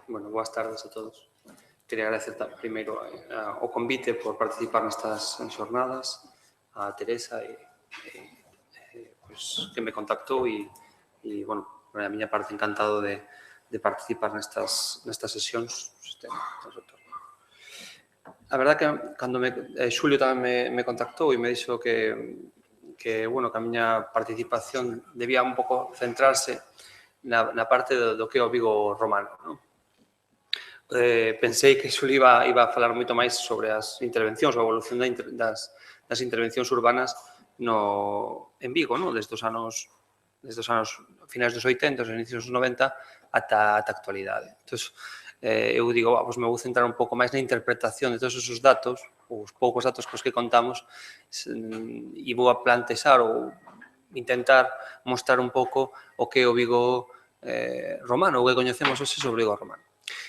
Bueno, boas tardes a todos. Quería agradecer primeiro o convite por participar nestas xornadas, a Teresa pues, que me contactou e, bueno, a miña parte encantado de participar nestas sesións. A verdad que cando Xulio tamén me contactou e me dixo que a miña participación debía un pouco centrarse na parte do que é o Vigo romano, non? Pensei que Xulio iba a falar moito máis sobre as intervencións, a evolución das intervencións urbanas en Vigo, desde os anos finais dos 80, os inicios dos 90, ata a actualidade. Entón, eu digo, pois me vou centrar un pouco máis na interpretación de todos esos datos, os poucos datos cos que contamos, e vou a plantexar ou intentar mostrar un pouco o que é o Vigo romano, o que coñecemos hoxe sobre o Vigo romano,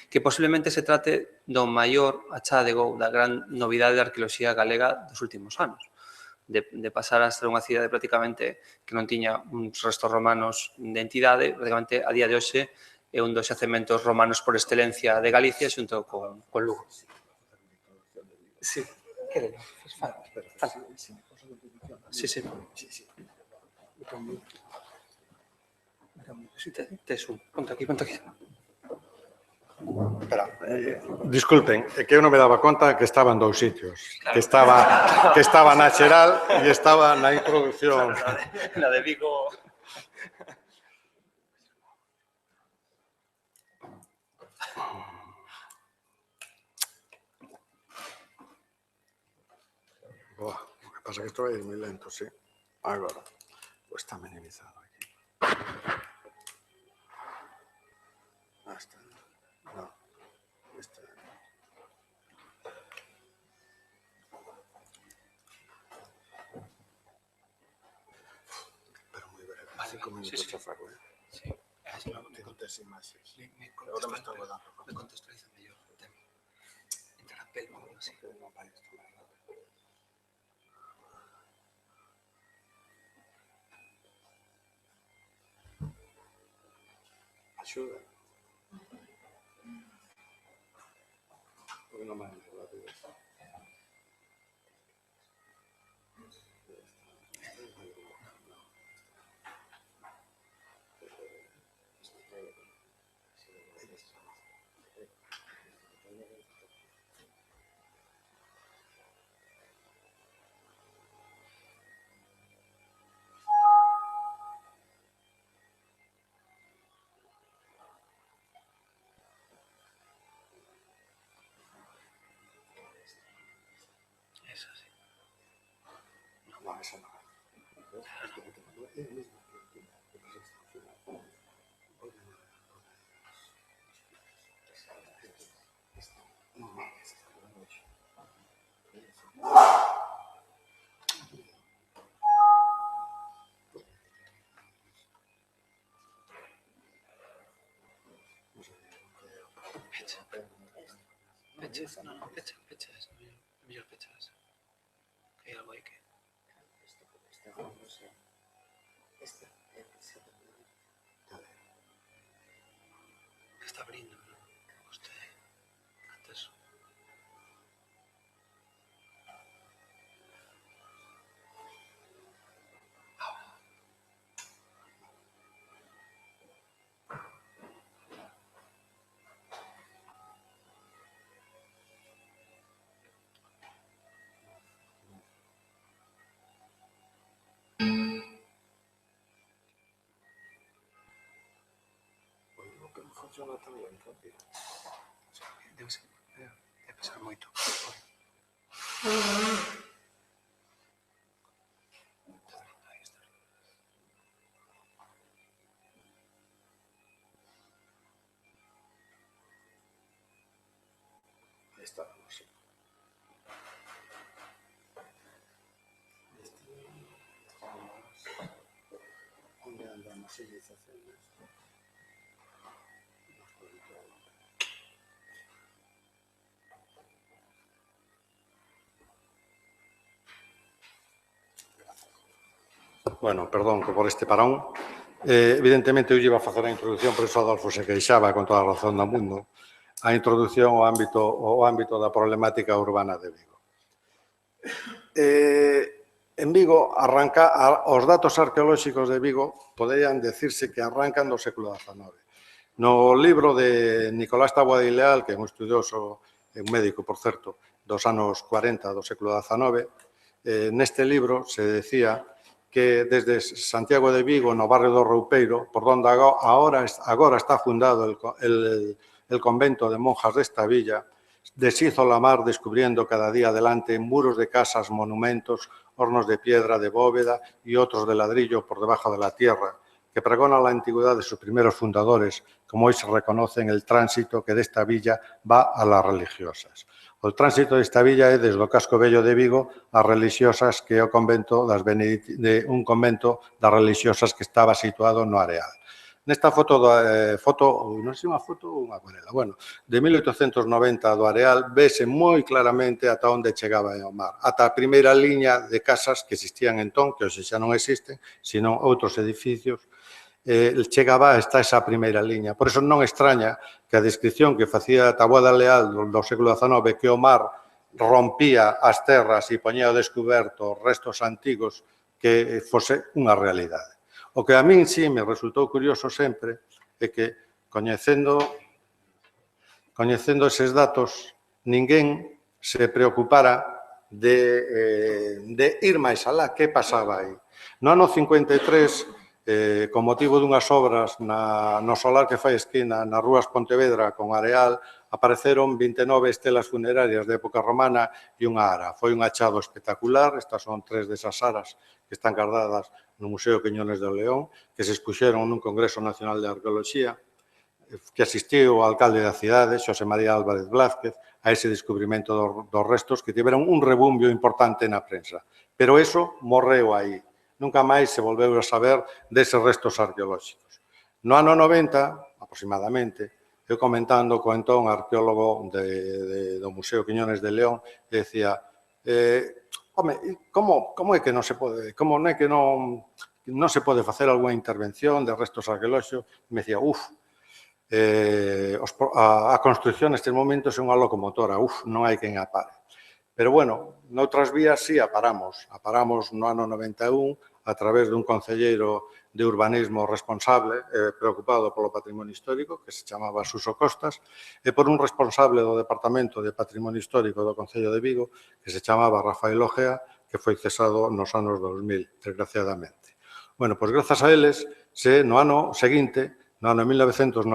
que posiblemente se trate do maior achádego, da gran novidade da arqueoloxía galega dos últimos anos, de pasar a ser unha cidade prácticamente que non tiña uns restos romanos de entidade, prácticamente a día de hoxe é un dos xacementos romanos por excelencia de Galicia xunto con Lugo. Sí, quere, fala. Sí. Tes un, ponte aquí. Espera, disculpen, é que eu non me daba conta que estaba en dous sitios. Que estaba na xeral e estaba na introducción. Na de Vigo. O que pasa que isto vai moi lento, sí. Agora, pois está minimizado aquí. Está. No. Está. Pero moi breve. 5 minutos xa fago, Sí. Tengo tes imaxes. Agora me estou dando. Me contextualiza mellor o tema. Entrar a pelo, así. Non vai isto máis rápido. Axuda. Porque non vai máis rápido. Eso sí. Non, esa non. Pecha. No, pecha esa. Mellor pecha esa. Hai algo aí que... Está abrindo, non? Hostia. Antes... Funciona tan ben, rápido. Debe pesar moito. Está, non sei. Onde andamos civilizaciones? Bueno, perdón por este parón. Evidentemente, eu iba a facer a introducción, por eso Adolfo se queixaba con toda a razón do mundo, a introducción ao ámbito da problemática urbana de Vigo. En Vigo, os datos arqueolóxicos de Vigo poderían decirse que arrancan do século XIX. No libro de Nicolás Taboada y Leal, que é un estudioso, un médico, por certo, dos anos 40 do século XIX, neste libro se decía que desde Santiago de Vigo, no barrio do Roupeiro, por donde agora está fundado el convento de monjas desta villa, deshizo la mar descubriendo cada día adelante muros de casas, monumentos, hornos de piedra, de bóveda y otros de ladrillo por debajo de la tierra, que pregonan la antigüedad de sus primeros fundadores, como hoy se reconoce en el tránsito que de esta villa va a las religiosas. O tránsito desta villa é desde o casco vello de Vigo ás religiosas, que é o convento un convento das religiosas que estaba situado no Areal. Nesta foto, non sei unha foto ou unha acuarela, bueno, de 1890 do Areal, vese moi claramente ata onde chegaba o mar, ata a primeira liña de casas que existían entón, que hoxe xa non existen, sino outros edificios, chegaba hasta esa primeira liña. Por iso non extraña que a descripción que facía Taboada Leal do século XIX, que o mar rompía as terras e poñía ao descuberto restos antigos, que fose unha realidade. O que a min sí me resultou curioso sempre é que, coñecendo eses datos, ninguén se preocupara de ir máis alá. Que pasaba aí? No ano 53, con motivo dunhas obras no solar que fai esquina nas rúas Pontevedra con Areal, apareceron 29 estelas funerarias de época romana e unha ara. Foi un achado espectacular. Estas son 3 desas aras que están guardadas no Museo Quiñones de León, que se expuxeron nun Congreso Nacional de Arqueoloxía, que asistiu o alcalde da cidade, Xosé María Álvarez Blázquez, a ese descubrimento dos restos, que tiveron un rebumbio importante na prensa. Pero eso morreu aí. Nunca máis se volveu a saber deses restos arqueolóxicos. No ano 90, aproximadamente, eu comentando co entón arqueólogo do Museo Quiñones de León, decía, como é que non se pode, como é que non se pode facer algunha intervención de restos arqueolóxicos? Me decía, a construcción nestes momentos é unha locomotora, non hai quen a pare. Pero, bueno, noutras vías sí a paramos. A paramos no ano 91 a través dun concelleiro de urbanismo responsable, preocupado polo patrimonio histórico, que se chamaba Suso Costas, e por un responsable do Departamento de Patrimonio Histórico do Concello de Vigo, que se chamaba Rafael Ojea, que foi cesado nos anos 2000, desgraciadamente. Bueno, pois grazas a eles, no ano seguinte, no ano 1992,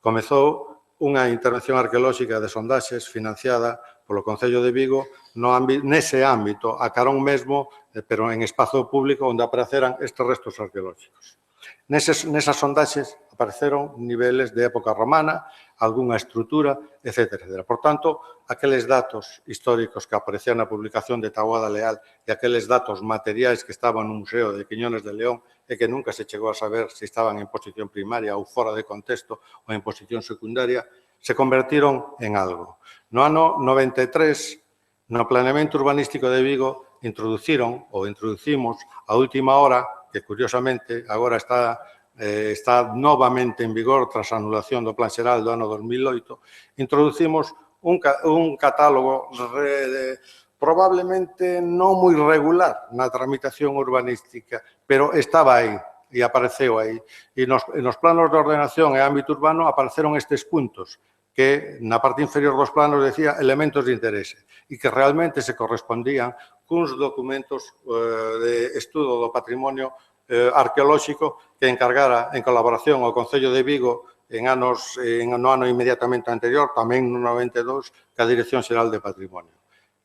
comezou unha intervención arqueolóxica de sondaxes financiada polo Concello de Vigo nese ámbito, a carón mesmo, pero en espazo público, onde apareceran estes restos arqueolóxicos. Nesas sondaxes apareceron niveles de época romana, algunha estrutura, etc. Por tanto, aqueles datos históricos que aparecían na publicación de Taboada Leal e aqueles datos materiais que estaban no Museo de Quiñones de León e que nunca se chegou a saber se estaban en posición primaria ou fora de contexto ou en posición secundaria, se convertiron en algo. No ano 93, no planeamento urbanístico de Vigo, introducimos a última hora, que curiosamente agora está novamente en vigor tras a anulación do Plan Xeral do ano 2008, introducimos un catálogo probablemente non moi regular na tramitación urbanística, pero estaba aí e apareceu aí. E nos planos de ordenación e ámbito urbano apareceron estes puntos, que na parte inferior dos planos decía elementos de interese e que realmente se correspondían cuns documentos de estudo do patrimonio arqueolóxico que encargara en colaboración ao Concello de Vigo no ano inmediatamente anterior, tamén no 92, ca Dirección Xeral de Patrimonio.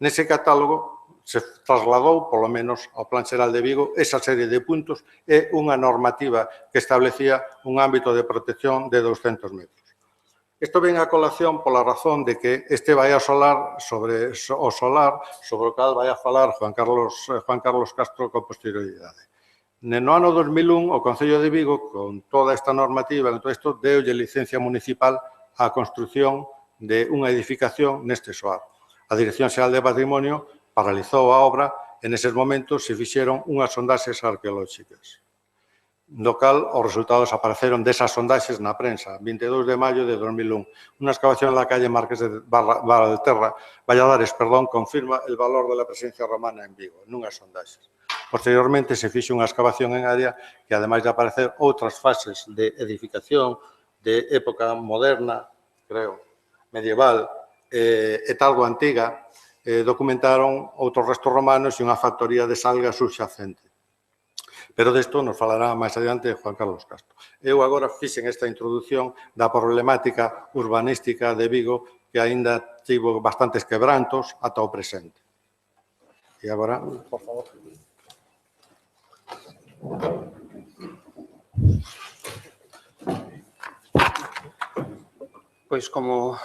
Nese catálogo se trasladou, polo menos, ao Plan Xeral de Vigo esa serie de puntos e unha normativa que establecía un ámbito de protección de 200 metros. Isto ven a colación pola razón de que este vai a sobre o cal vai a falar Juan Carlos Castro con posterioridade. No ano 2001, o Concello de Vigo, con toda esta normativa, con todo isto, deulle licencia municipal á construción de unha edificación neste soar. A Dirección Xeral de Patrimonio paralizou a obra e neses momentos se fixeron unhas sondaxes arqueolóxicas. do cal os resultados apareceron desas sondaxes na prensa, 22 de maio de 2001. Unha excavación na calle Marqués de Valterra, Valladares, confirma el valor de la presencia romana en Vigo, nunhas sondaxes. Posteriormente, se fixe unha excavación en área que, ademais de aparecer outras fases de edificación de época moderna, creo, medieval e talgo antiga, documentaron outros restos romanos e unha factoría de salga subxacente. Pero desto nos falará máis adiante Juan Carlos Castro. Eu agora fixen esta introdución da problemática urbanística de Vigo que aínda tivo bastantes quebrantos ata o presente. E agora, por favor. Pois como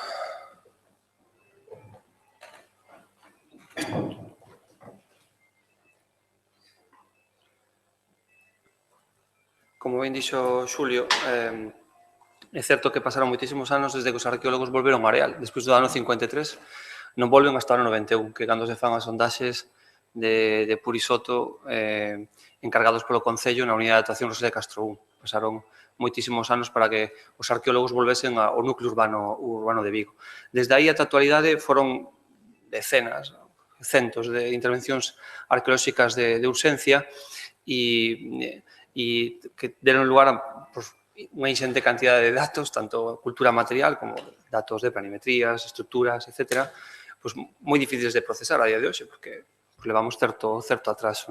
ben dixo Xulio, é certo que pasaron moitísimos anos desde que os arqueólogos volveron ao areal. Despois do ano 53, non volven hasta o ano 91, que cando se fan as sondaxes de Purisoto encargados polo Concello na Unidade de Actuación Rosalía de Castro 1. Pasaron moitísimos anos para que os arqueólogos volvesen ao núcleo urbano de Vigo. Desde aí ata a actualidade foron decenas, centos de intervencións arqueolóxicas de urxencia e que deron lugar a unha inxente cantidad de datos, tanto cultura material como datos de planimetrías, estructuras, etc., moi difíciles de procesar a día de hoxe, porque levamos certo atraso.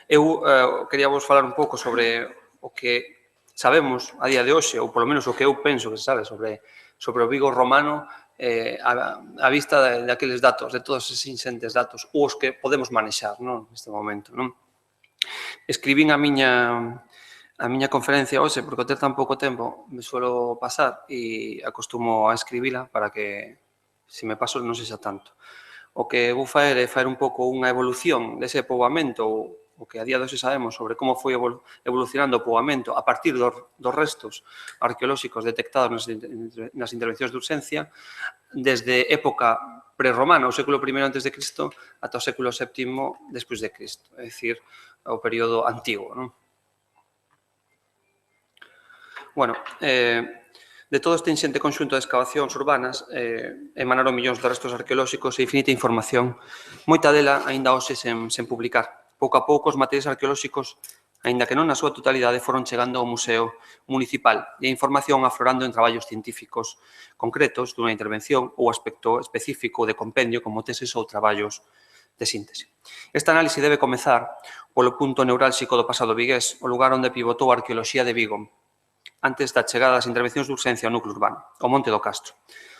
Eu quería vos falar un pouco sobre o que sabemos a día de hoxe, ou polo menos o que eu penso que se sabe sobre o Vigo romano a vista daqueles datos, de todos eses inxentes datos, ou os que podemos manexar neste momento. Escribín a miña conferencia hoxe, porque ao ter tan pouco tempo me suelo pasar e acostumo a escribila para que, se me paso, non sexa tanto. O que vou faer é faer un pouco unha evolución dese poboamento, o que a día de hoxe sabemos sobre como foi evolucionando o poboamento a partir dos restos arqueolóxicos detectados nas intervencións de urxencia, desde época prerromana, o século I antes de Cristo, ata o século VII despois de Cristo, é dicir, o período antigo. Bueno, de todo este inxente conxunto de excavacións urbanas emanaron millóns de restos arqueolóxicos e infinita información, moita dela aínda hoxe sen publicar. Pouco a pouco os materiais arqueolóxicos, aínda que non na súa totalidade, foron chegando ao Museo Municipal e a información aflorando en traballos científicos concretos dunha intervención ou aspecto específico de compendio como teses ou traballos de síntese. Esta análise debe comezar polo punto neurálxico do pasado vigués, o lugar onde pivotou a arqueoloxía de Vigo, antes da chegada das intervencións de urxencia ao núcleo urbano, o Monte do Castro.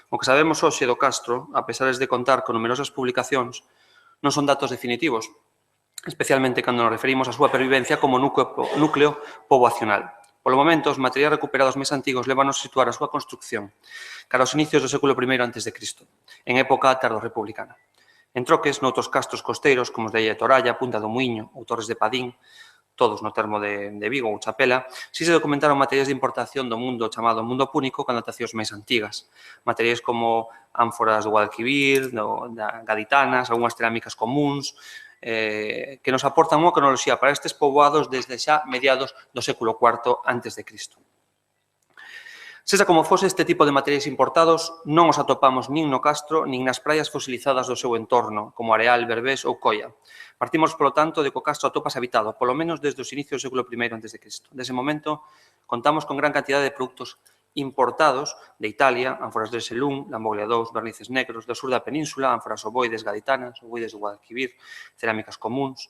O que sabemos hoxe do Castro, a pesar de contar con numerosas publicacións, non son datos definitivos, especialmente cando nos referimos á súa pervivencia como núcleo poboacional. Polo momento, os materiais recuperados máis antigos levanos a situar a súa construcción cara aos inicios do século I antes de Cristo, en época tardo-republicana. En troques, noutros castros costeiros, como os de Illa de Toralla, Punta do Muiño ou Torres de Padín, todos no termo de Vigo ou Chapela, si se documentaron materiais de importación do mundo chamado mundo púnico con datacións máis antigas. Materiais como ánforas do Guadalquivir, gaditanas, algunhas cerámicas comuns, que nos aportan unha cronoloxía para estes poboados desde xa mediados do século IV antes de Cristo. Sexa como fose, este tipo de materiais importados non os atopamos nin no Castro nin nas praias fosilizadas do seu entorno, como Areal, Berbés ou Coia. Partimos, polo tanto, de que o Castro atopas habitado, polo menos desde os inicios do século I antes de Cristo. Dese momento, contamos con gran cantidade de produtos importados de Italia, ánforas de Selún, lamboleadous, vernices negros, do sur da península, ánforas ovoides, gaditanas, ovoides do Guadalquivir, cerámicas comuns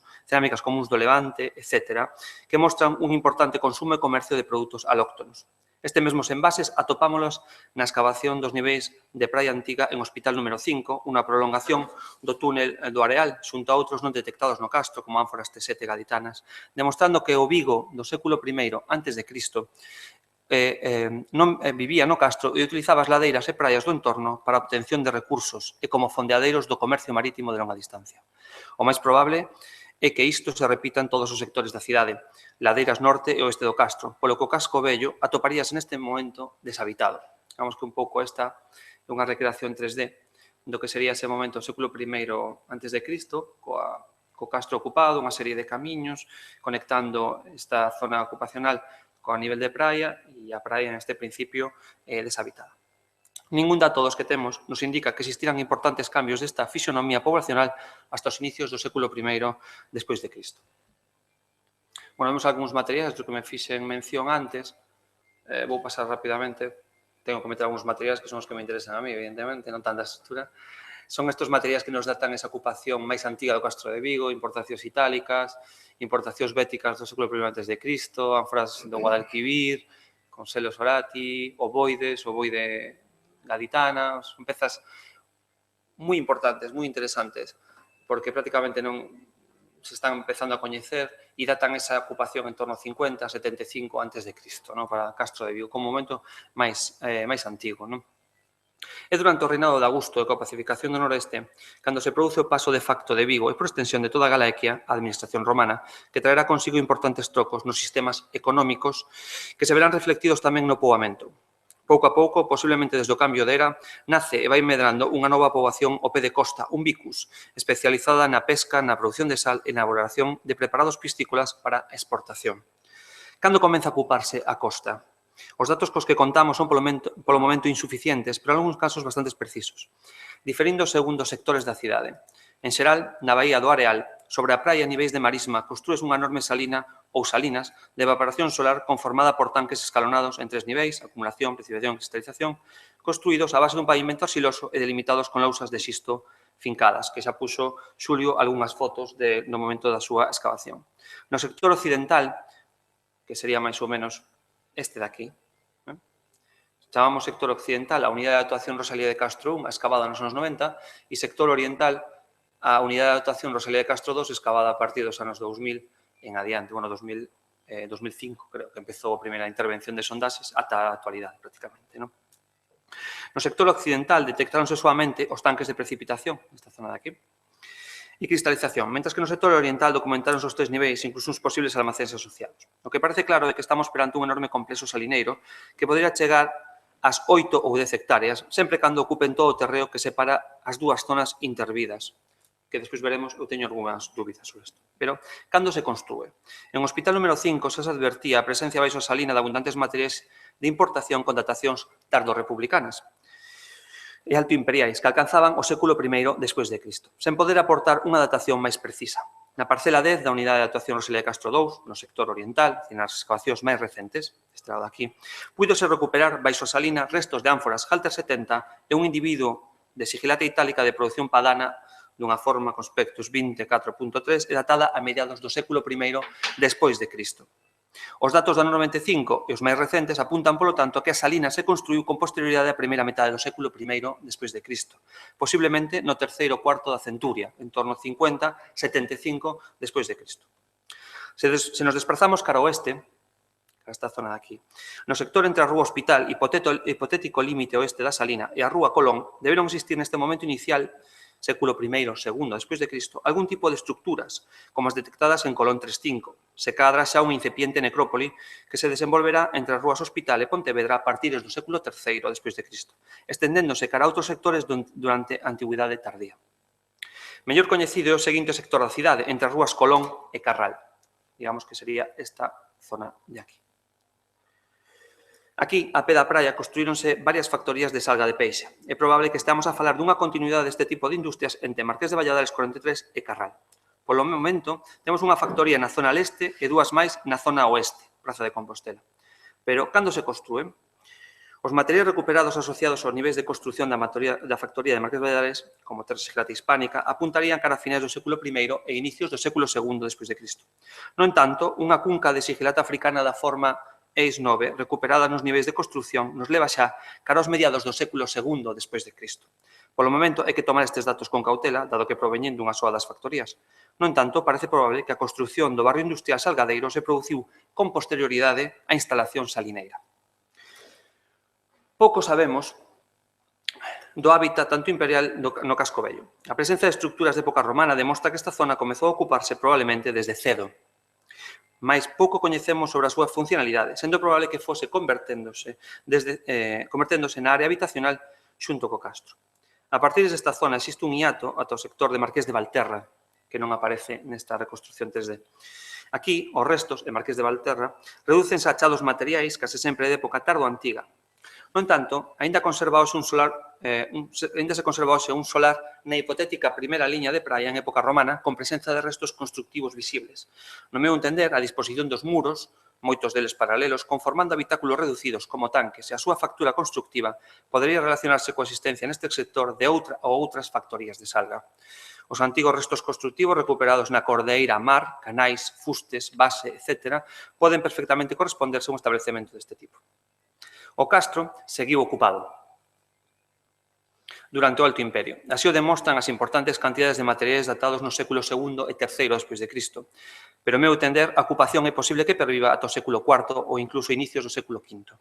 do Levante, etc., que mostran un importante consumo e comercio de produtos alóctonos. Estes mesmos envases atopámolos na excavación dos niveis de Praia Antiga en Hospital número 5, unha prolongación do túnel do Areal, xunto a outros non detectados no Castro, como ánforas T7 gaditanas, demostrando que o Vigo do século I antes de Cristo non vivía no Castro e utilizaba as ladeiras e praias do entorno para a obtención de recursos e como fondeadeiros do comercio marítimo de longa distancia. O máis probable é que isto se repita en todos os sectores da cidade, ladeiras norte e oeste do Castro, polo que o casco vello atoparíase neste momento deshabitado. Digamos que un pouco esta é unha recreación 3D do que sería ese momento do século I antes de Cristo, coa co castro ocupado, unha serie de camiños conectando esta zona ocupacional co nivel de praia e a praia neste principio deshabitada. Ningún dato dos que temos nos indica que existiran importantes cambios desta fisionomía poblacional hasta os inicios do século I despois de Cristo. Bueno, vemos algúns materiais dos que me fixen mención antes. Vou pasar rapidamente. Tengo que meter algúns materiais que son os que me interesan a mí, evidentemente, non tanta estrutura. Son estes materiais que nos datan esa ocupación máis antiga do Castro de Vigo, importacións itálicas, importacións béticas do século I a.C., ánforas do Guadalquivir, con selos orati, ovoides, ovoide gaditana, son pezas moi importantes, moi interesantes, porque prácticamente non se están empezando a coñecer e datan esa ocupación en torno a 50, 75 a.C., ¿no? Para Castro de Vigo, como momento máis antigo, ¿no? É durante o reinado de Augusto e coa pacificación do noreste cando se produce o paso de facto de Vigo e por extensión de toda a Galaequia a administración romana, que traerá consigo importantes trocos nos sistemas económicos que se verán reflectidos tamén no poboamento. Pouco a pouco, posiblemente desde o cambio de era, nace e vai medrando unha nova poboación ao pé de costa, un vicus, especializada na pesca, na produción de sal e na elaboración de preparados piscícolas para exportación. Cando comeza a ocuparse a costa? Os datos cos que contamos son polo momento insuficientes, pero en algúns casos bastante precisos, diferindo segundo os sectores da cidade. En xeral, na Baía do Areal, sobre a praia a niveis de marisma, construes unha enorme salina ou salinas de evaporación solar conformada por tanques escalonados en 3 niveis, acumulación, precipitación e cristalización, construídos a base dun pavimento arsiloso e delimitados con lousas de xisto fincadas, que xa puxo Xulio algunhas fotos no momento da súa excavación. No sector occidental, que sería máis ou menos este de aquí, chamamos sector occidental a unidade de actuación Rosalía de Castro I, excavada nos anos 90, e sector oriental a unidade de actuación Rosalía de Castro II, excavada a partir dos anos 2000 en adiante, bueno, 2005, creo que empezou a primeira intervención de sondaxes ata a actualidade, prácticamente, non? No sector occidental detectáronse soamente os tanques de precipitación, nesta zona de aquí, e cristalización, mentras que no sector oriental documentáronse os 3 niveis, incluso uns posibles almacéns asociados. O que parece claro é que estamos perante un enorme complexo salineiro que podería chegar ás 8 ou 10 hectáreas, sempre cando ocupen todo o terreo que separa as dúas zonas intervidas, que despois veremos, eu teño algunhas dúbidas sobre isto. Pero, cando se construe? En o Hospital número 5 se advertía a presencia baixo a salina de abundantes materiais de importación con datacións tardo-republicanas e alto-imperiais que alcanzaban o século I despois de Cristo, sen poder aportar unha datación máis precisa. Na parcela 10 da unidade de actuación Rosalía de Castro II, no sector oriental, e nas excavacións máis recentes, este lado aquí, púidose recuperar baixo a salina restos de ánforas Halter 70 e un individuo de sigilata itálica de produción padana dunha forma con spectus 24.3 e datada a mediados do século I despois de Cristo. Os datos do ano 95 e os máis recentes apuntan, polo tanto, que a salina se construiu con posterioridade á primeira metade do século I despois de Cristo, posiblemente no terceiro cuarto da centuria, en torno a 50-75 despois de Cristo. Se nos desplazamos cara ao oeste, a esta zona de aquí, no sector entre a Rúa Hospital e hipotético límite oeste da salina e a Rúa Colón, deberon existir neste momento inicial século I, segundo, despois de Cristo, algún tipo de estructuras, como as detectadas en Colón 3.5. Se cadra xa unha incipiente necrópoli que se desenvolverá entre as rúas Hospital e Pontevedra a partir do século III despois de Cristo, estendéndose cara a outros sectores durante a Antigüidade tardía. Mellor coñecido é o seguinte sector da cidade, entre as rúas Colón e Carral. Digamos que sería esta zona de aquí. Aquí, a pé da praia, construíronse varias factorías de salga de peixe. É probable que estamos a falar dunha continuidade deste tipo de industrias entre Marqués de Valladares 43 e Carral. Polo momento, temos unha factoría na zona leste e dúas máis na zona oeste, Praza de Compostela. Pero, cando se construen? Os materiais recuperados asociados aos niveis de construción da factoría de Marqués de Valladares, como terra sigilata hispánica, apuntarían cara a finais do século I e inicios do século II despois de Cristo. No entanto, unha cunca de sigilata africana da forma Eis 9, recuperada nos niveis de construción, nos leva xa cara aos mediados do século II despois de Cristo. Polo momento, hai que tomar estes datos con cautela, dado que proveñen dunha soa das factorías. No entanto, parece probable que a construción do barrio industrial Salgadeiro se produciu con posterioridade á instalación salineira. Pouco sabemos do hábitat tanto imperial no casco vello. A presencia de estructuras de época romana demostra que esta zona comezou a ocuparse probablemente desde cedo, mais pouco coñecemos sobre a súa funcionalidade, sendo probable que fose converténdose na área habitacional xunto co castro. A partir desta zona existe un hiato ata o sector de Marqués de Valterra, que non aparece nesta reconstrucción 3D. Aquí, os restos, en Marqués de Valterra, redúcense a achados materiais case sempre de época tardo-antiga. No entanto, aínda se conserva hoxe un solar na hipotética primeira liña de praia en época romana con presenza de restos constructivos visibles. No meu entender, a disposición dos muros, moitos deles paralelos, conformando habitáculos reducidos como tanques e a súa factura constructiva, podería relacionarse coa existencia neste sector de outra ou outras factorías de salga. Os antigos restos constructivos recuperados na cordeira, mar, canais, fustes, base, etc., poden perfectamente corresponderse a un establecemento deste tipo. O castro seguiu ocupado durante o Alto Imperio. Así o demostran as importantes cantidades de materiais datados no século II e III despois de Cristo. Pero, ao meu entender, a ocupación é posible que perviva ata o século IV ou incluso inicios do século V.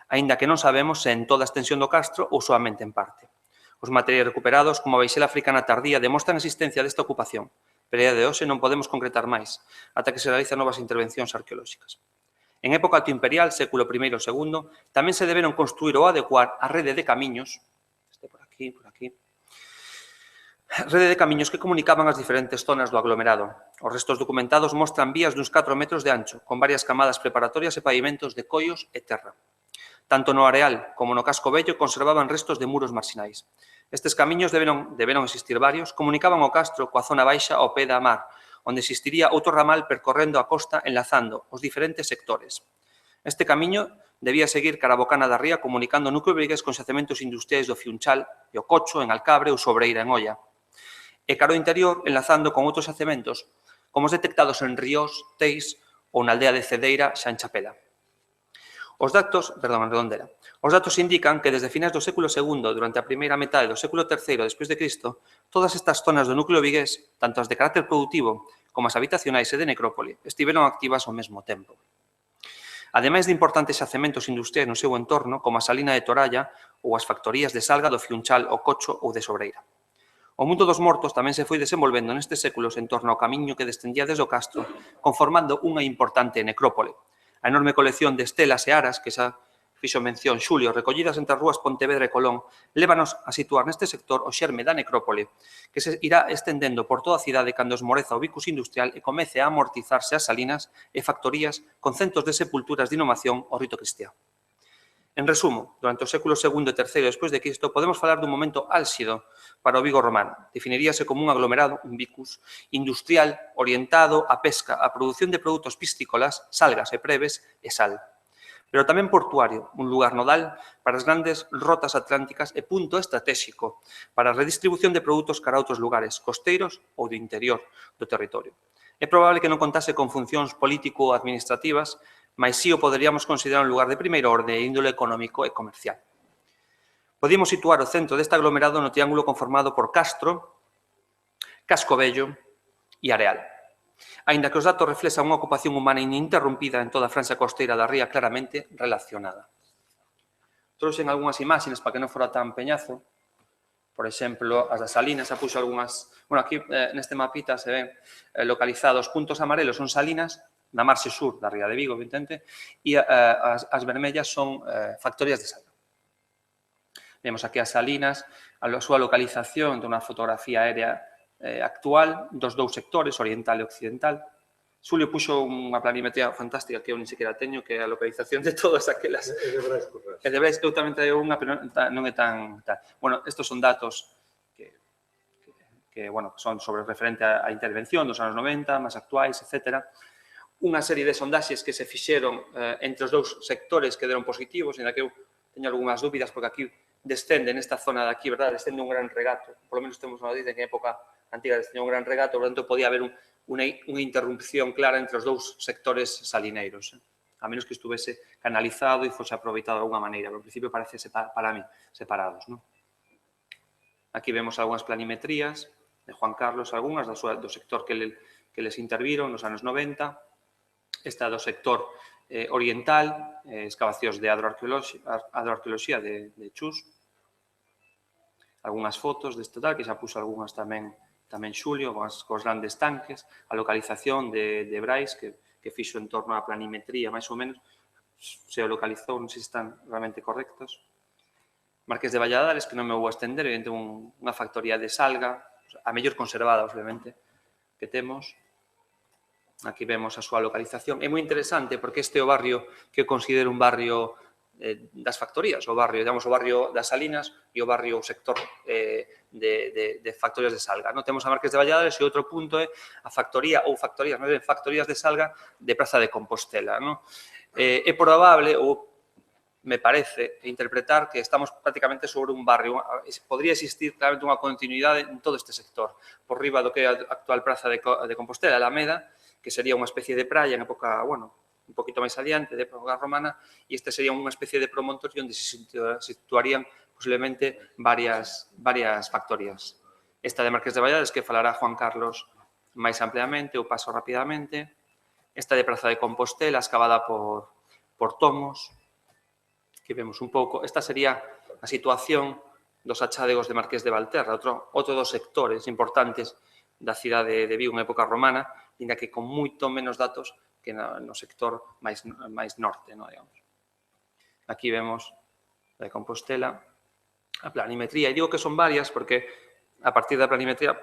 Aínda que non sabemos se en toda a extensión do castro ou soamente en parte. Os materiais recuperados, como a baixela africana tardía, demostran a existencia desta ocupación, pero a de hoxe non podemos concretar máis, ata que se realizan novas intervencións arqueolóxicas. En época altoimperial, século I e II, tamén se deberon construir ou adecuar a rede de camiños, por aquí, rede de camiños que comunicaban as diferentes zonas do aglomerado. Os restos documentados mostran vías duns 4 metros de ancho, con varias camadas preparatorias e pavimentos de collos e terra. Tanto no areal como no casco vello conservaban restos de muros marxinais. Estes camiños deberon existir varios, comunicaban o castro coa zona baixa ao pé da mar, onde existiría outro ramal percorrendo a costa enlazando os diferentes sectores. Este camiño debía seguir cara a Bocana da Ría comunicando o núcleo vigués con xacementos industriais do Fiunchal e o Cocho en Alcabre ou Sobreira en Oia. E cara ao interior enlazando con outros xacementos como os detectados en Ríos, Teis ou na aldea de Cedeira, xa en Chapela. Os datos indican que desde finais do século II, durante a primeira metade do século III despois de Cristo, todas estas zonas do núcleo vigués, tanto as de carácter productivo como as habitacionais e de necrópole, estiveron activas ao mesmo tempo. Ademais de importantes xacementos industriais no seu entorno, como a salina de Toralla ou as factorías de salga do Fiunchal, o Cocho ou de Sobreira. O mundo dos mortos tamén se foi desenvolvendo nestes séculos en torno ao camiño que descendía desde o castro, conformando unha importante necrópole. A enorme colección de estelas e aras que xa fixo mención Xulio, recollidas entre as rúas Pontevedra e Colón, lévanos a situar neste sector o xerme da necrópole, que se irá estendendo por toda a cidade cando esmoreza o vicus industrial e comece a amortizarse as salinas e factorías con centos de sepulturas de inhumación ao rito cristián. En resumo, durante o século II e III despois de Cristo, podemos falar dun momento álxido para o Vigo romano. Definiríase como un aglomerado, un vicus, industrial orientado á pesca, á produción de produtos piscícolas, salgas e preves e sal. Pero tamén portuario, un lugar nodal para as grandes rotas atlánticas e punto estratégico para a redistribución de produtos cara a outros lugares, costeiros ou do interior do territorio. É probable que non contase con funcións político-administrativas, mas sí o poderíamos considerar un lugar de primeira orde e índole económico e comercial. Podíamos situar o centro deste aglomerado no triángulo conformado por Castro, Casco Vello e Areal. Aínda que os datos reflexan unha ocupación humana ininterrumpida en toda a franxa costeira da ría claramente relacionada. Trouxen algunhas imaxes para que non fora tan peñazo. Por exemplo, as das salinas, xa puxo algunhas... Bueno, aquí neste mapita se ven localizados puntos amarelos, son salinas na marxe sur da ría de Vigo, evidente, e as vermellas son factorías de sal. Vemos aquí as salinas, a súa localización de unha fotografía aérea actual dos dous sectores, oriental e occidental. Xulio puxo unha planimetría fantástica que eu ni sequera teño, que é a localización de todas aquelas... É de Brais Currás. É de Brais, eu tamén traio unha, pero non é tan... Bueno, estos son datos que son sobre referente á intervención dos anos 90, máis actuais, etc. Unha serie de sondaxes que se fixeron entre os dous sectores que deron positivos, en a que eu teño algunhas dúbidas, porque aquí descende nesta zona de aquí, verdad? Descende un gran regato. Por lo menos temos unha noticia que en época antiga descendía un gran regato, por tanto, podía haber unha interrupción clara entre os dous sectores salineiros, a menos que estuvese canalizado e fose aproveitado de alguna maneira, pero, ao principio parece, para mí, separados. Aquí vemos algunhas planimetrías de Juan Carlos, algunhas do sector que les interviron nos anos 90, esta do sector oriental, excavacións de adroarqueoloxía de Chus, algunhas fotos deste tal, que xa puxo algunhas tamén Xulio, cos grandes tanques, a localización de Brais, que fixo en torno á planimetría, máis ou menos, se o localizou, non sei se están realmente correctos. Marqués de Valladares, que non me vou a estender, evidente unha factoría de salga, a mellor conservada, obviamente, que temos. Aquí vemos a súa localización. É moi interesante porque este é o barrio que eu considero un barrio das factorías, o barrio, digamos, o barrio das Salinas e o barrio, o sector de factorías de Salga. Non temos a Marqués de Valladares e outro punto é a factoría ou factorías, non é, factorías de Salga de Praza de Compostela. Non? É probable, ou me parece interpretar que estamos prácticamente sobre un barrio. Podría existir claramente unha continuidade en todo este sector. Por riba do que é a actual Praza de Compostela, Alameda, que sería unha especie de praia en época, bueno, un poquito máis adiante, de época romana, e este sería unha especie de promontorio onde se situarían posiblemente varias factorías. Esta de Marqués de Valladares, que falará Juan Carlos máis ampliamente, eu paso rapidamente. Esta de Praza de Compostela, excavada por Tomos. Aquí vemos un pouco. Esta sería a situación dos achádegos de Marqués de Valterra, outro dos sectores importantes da cidade de Vigo en época romana, ainda que con moito menos datos que no sector máis norte, no, digamos. Aquí vemos a de Compostela, a planimetría, e digo que son varias porque a partir da planimetría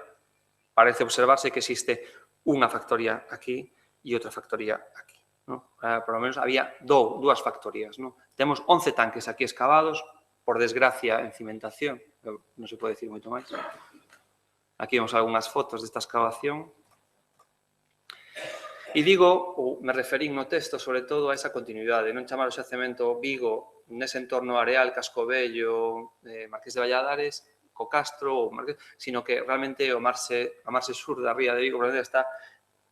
parece observarse que existe unha factoría aquí e outra factoría aquí. ¿No? Por lo menos había dúas factorías. ¿No? Temos 11 tanques aquí excavados, por desgracia, en cimentación, non se pode decir moito máis. Aquí vemos algunhas fotos desta excavación. E digo, ou me referín no texto, sobre todo, a esa continuidade, non chamar o xacemento Vigo nese entorno areal, Cascovello, Marqués de Valladares, co Castro, sino que realmente a marxe sur da ría de Vigo está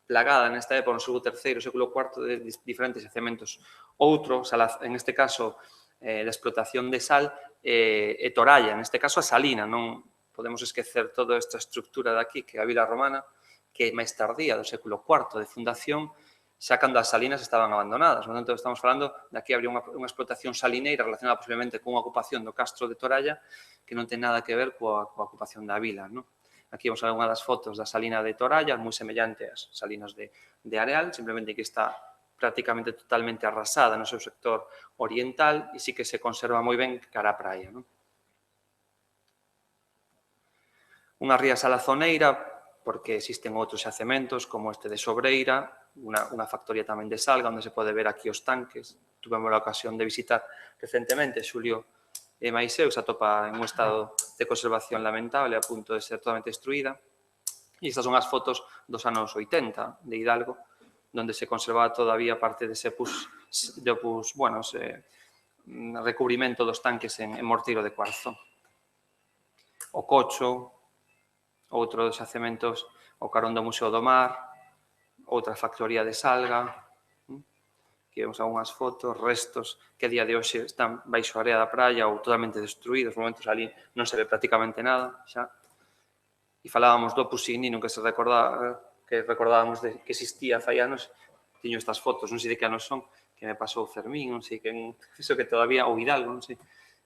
plagada nesta época, no século III, século IV, de diferentes xacementos. Outro, en este caso, da explotación de sal, e Toralla, neste caso a Salina, non podemos esquecer toda esta estructura de aquí, que é a vila romana, que é máis tardía, do século IV, de fundación, xa cando as salinas estaban abandonadas. Por tanto, estamos falando de aquí habría unha explotación salineira relacionada posiblemente cunha ocupación do Castro de Toralla que non ten nada que ver coa ocupación da vila. ¿No? Aquí vemos algunha das fotos da salina de Toralla, moi semellante ás salinas de Areal, simplemente que está prácticamente totalmente arrasada no seu sector oriental e sí que se conserva moi ben cara á praia. ¿No? Unha ría salazoneira, porque existen outros xacementos, como este de Sobreira, unha factoría tamén de Salga, onde se pode ver aquí os tanques. Tuvemos a ocasión de visitar recentemente, Xulio e Maiseu, se atopa en un estado de conservación lamentable, a punto de ser totalmente destruída. E estas son as fotos dos anos 80 de Hidalgo, onde se conservaba todavía parte dese recubrimento dos tanques en mortiro de cuarzo. O Cocho, outro dos xacementos ao carón do Museo do Mar, outra factoría de Salga. Aquí vemos algunhas fotos, restos que a día de hoxe están baixo a area da praia ou totalmente destruídos. Nos momentos ali non se ve prácticamente nada xa. E falábamos do Pusignino que recordábamos de que existía fai anos. Tiño estas fotos, non sei de que anos son, que me pasou Fermín, non sei quen, iso que todavía, ou Hidalgo, non sei,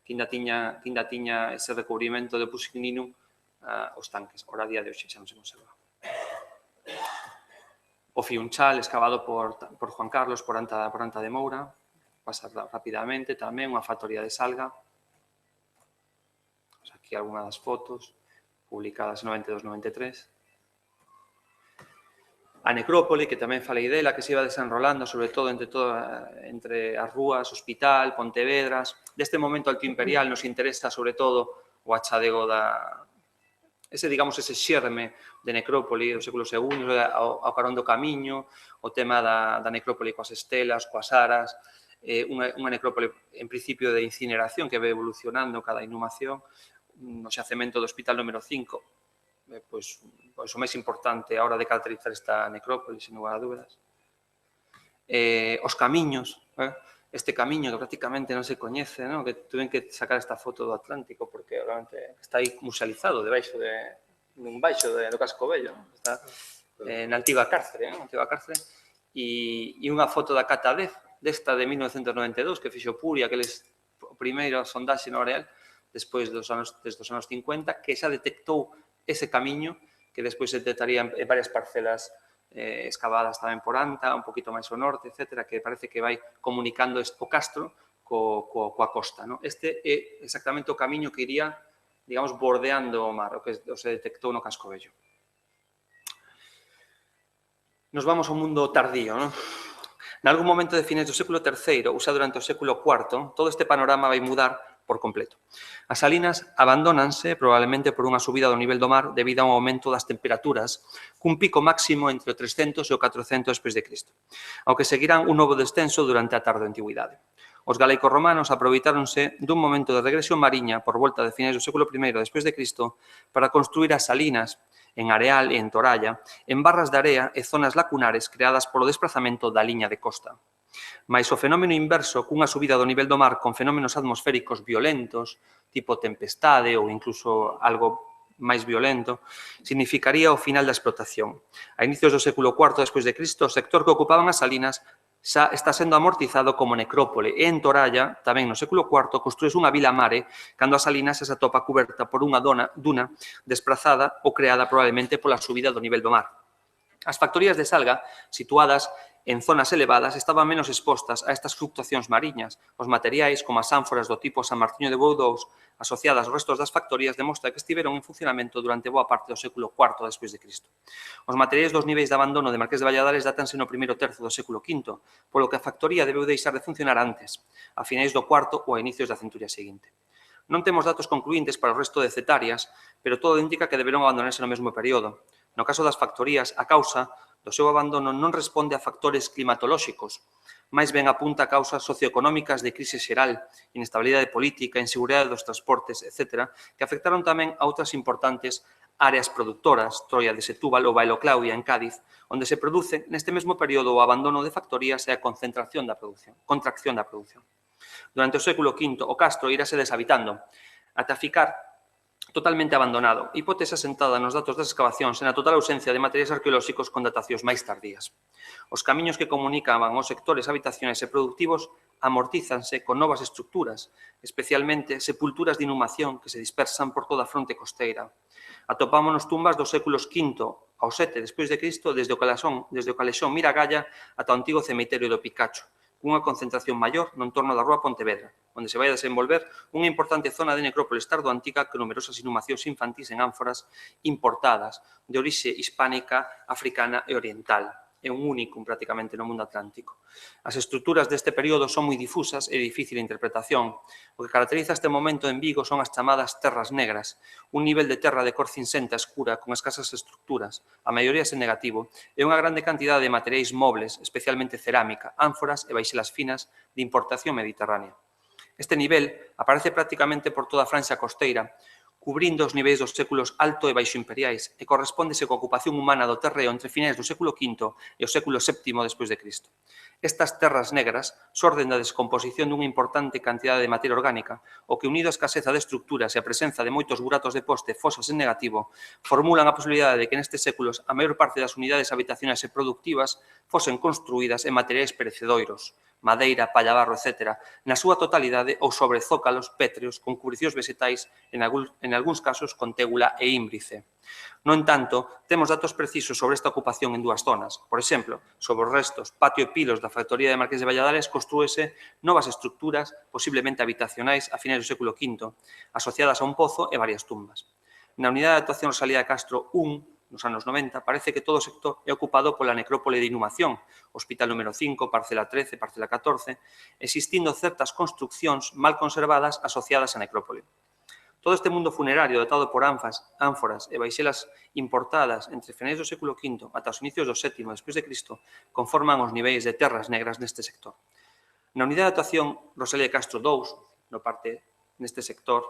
que ainda tiña ese recubrimento de Pusignino os tanques. Ora, a día de hoxe xa non se conserva. O Fiunchal, excavado por Juan Carlos, por Anta de Moura, pasa rapidamente, tamén unha factoría de Salga. Aquí algunha das fotos, publicadas en 92-93. A necrópole, que tamén falei dela, que se iba desenrolando, sobre todo entre as rúas, Hospital, Pontevedras. Deste momento alto imperial nos interesa, sobre todo, o achadego ese xerme de necrópole do século II, ao carón do Camiño, o tema da necrópole coas estelas, coas aras, unha necrópole en principio de incineración que ve evolucionando cada inhumación, no xacemento do Hospital número 5, pois o máis importante a hora de caracterizar esta necrópole, sin lugar a dúbidas. Os camiños, este camiño que prácticamente non se coñece, ¿no? Que tuven que sacar esta foto do Atlántico porque realmente está aí musealizado debaixo do Cascovello, ¿no? Está na antiga cárcere, e unha foto da Cata 10, desta de 1992, que fixo Puri, aqueles primeiro sondaxe no Areal, despois dos anos 50, que xa detectou ese camiño que despois se detectaría en varias parcelas excavadas tamén por Anta, un poquito máis ao norte, etc., que parece que vai comunicando o Castro coa costa. ¿No? Este é exactamente o camiño que iría, digamos, bordeando o mar, o que se detectou no Cascovello. Nos vamos ao mundo tardío, non? Nalgún momento de fines do século III, ou xa durante o século IV, todo este panorama vai mudar por completo. As salinas abandónanse probablemente por unha subida do nivel do mar debido a un aumento das temperaturas cun pico máximo entre o 300 e o 400 despois de Cristo, ao que seguirán un novo descenso durante a tarde antigüidade. Os galecos romanos aproveitáronse dun momento de regresión mariña por volta de finais do século I despois de Cristo para construir as salinas en Areal e en Toralla, en barras de area e zonas lacunares creadas polo desplazamento da liña de costa. Mais o fenómeno inverso, cunha subida do nivel do mar con fenómenos atmosféricos violentos, tipo tempestade ou incluso algo máis violento, significaría o final da explotación. A inicios do século IV despois de Cristo, o sector que ocupaban as salinas xa está sendo amortizado como necrópole e en Toralla, tamén no século IV, construíse unha vila mare cando a salinas se atopa cuberta por unha duna desplazada ou creada probablemente pola subida do nivel do mar. As factorías de salga, situadas en zonas elevadas, estaban menos expostas a estas fluctuacións mariñas. Os materiais, como as ánforas do tipo San Martiño de Boudous, asociadas aos restos das factorías, demostra que estiveron en funcionamento durante boa parte do século IV despois de Cristo. Os materiais dos niveis de abandono de Marqués de Valladares dátanse no primeiro terzo do século V, polo que a factoría debeu deixar de funcionar antes, a finais do IV ou a inicios da centuria seguinte. Non temos datos concluíntes para o resto de cetarias, pero todo indica que deberon abandonarse no mesmo período. No caso das factorías, a causa do seu abandono non responde a factores climatolóxicos, máis ben apunta a causas socioeconómicas de crise xeral, inestabilidade política, inseguridade dos transportes, etc., que afectaron tamén a outras importantes áreas productoras, Troia de Setúbal ou Bailo Claudia en Cádiz, onde se produce neste mesmo período o abandono de factorías e a contracción da produción. Durante o século V, o castro irase deshabitando, ata ficar totalmente abandonado, hipótese asentada nos datos das excavacións e na total ausencia de materiais arqueolóxicos con datacións máis tardías. Os camiños que comunicaban os sectores habitacionais e productivos amortízanse con novas estructuras, especialmente sepulturas de inhumación que se dispersan por toda a fronte costeira. Atopámonos tumbas dos séculos V ao VII despois de Cristo desde o Calexón Miragalla ata o antigo cemiterio do Picacho, cunha concentración maior no entorno da Rúa Pontevedra, onde se vai a desenvolver unha importante zona de necrópolis tardoantica con numerosas inhumacións infantís en ánforas importadas de orixe hispánica, africana e oriental. É un únicum prácticamente no mundo atlántico. As estruturas deste período son moi difusas e de difícil interpretación. O que caracteriza este momento en Vigo son as chamadas terras negras, un nivel de terra de cor cinsenta escura con escasas estruturas, a maioría sen negativo, e unha grande cantidade de materiais mobles, especialmente cerámica, ánforas e baixelas finas de importación mediterránea. Este nivel aparece prácticamente por toda a franxa costeira, cubrindo os niveis dos séculos alto e baixo imperiais e correspóndese coa ocupación humana do terreo entre finais do século V e o século VII despois de Cristo. Estas terras negras xorden da descomposición dunha importante cantidade de materia orgánica, o que unido á escaseza de estructuras e a presenza de moitos buratos de poste fosas en negativo, formulan a posibilidade de que nestes séculos a maior parte das unidades habitacionais e productivas fosen construídas en materiais perecedoiros, madeira, pallabarro, etc., na súa totalidade ou sobre zócalos pétreos con cubricións vegetais en algúns casos con tégula e ímbrice. No entanto, temos datos precisos sobre esta ocupación en dúas zonas. Por exemplo, sobre os restos, patio e pilos da factoría de Marqués de Valladares construíse novas estructuras, posiblemente habitacionais, a finais do século V, asociadas a un pozo e varias tumbas. Na unidade de actuación Rosalía de Castro 1, nos anos 90, parece que todo o sector é ocupado pola necrópole de inhumación, Hospital número 5, parcela 13, parcela 14, existindo certas construccións mal conservadas asociadas á necrópole. Todo este mundo funerario dotado por ánforas e baixelas importadas entre finais do século V ata os inicios do VII despois de Cristo conforman os niveis de terras negras neste sector. Na unidade de actuación Rosalía de Castro 2, neste sector,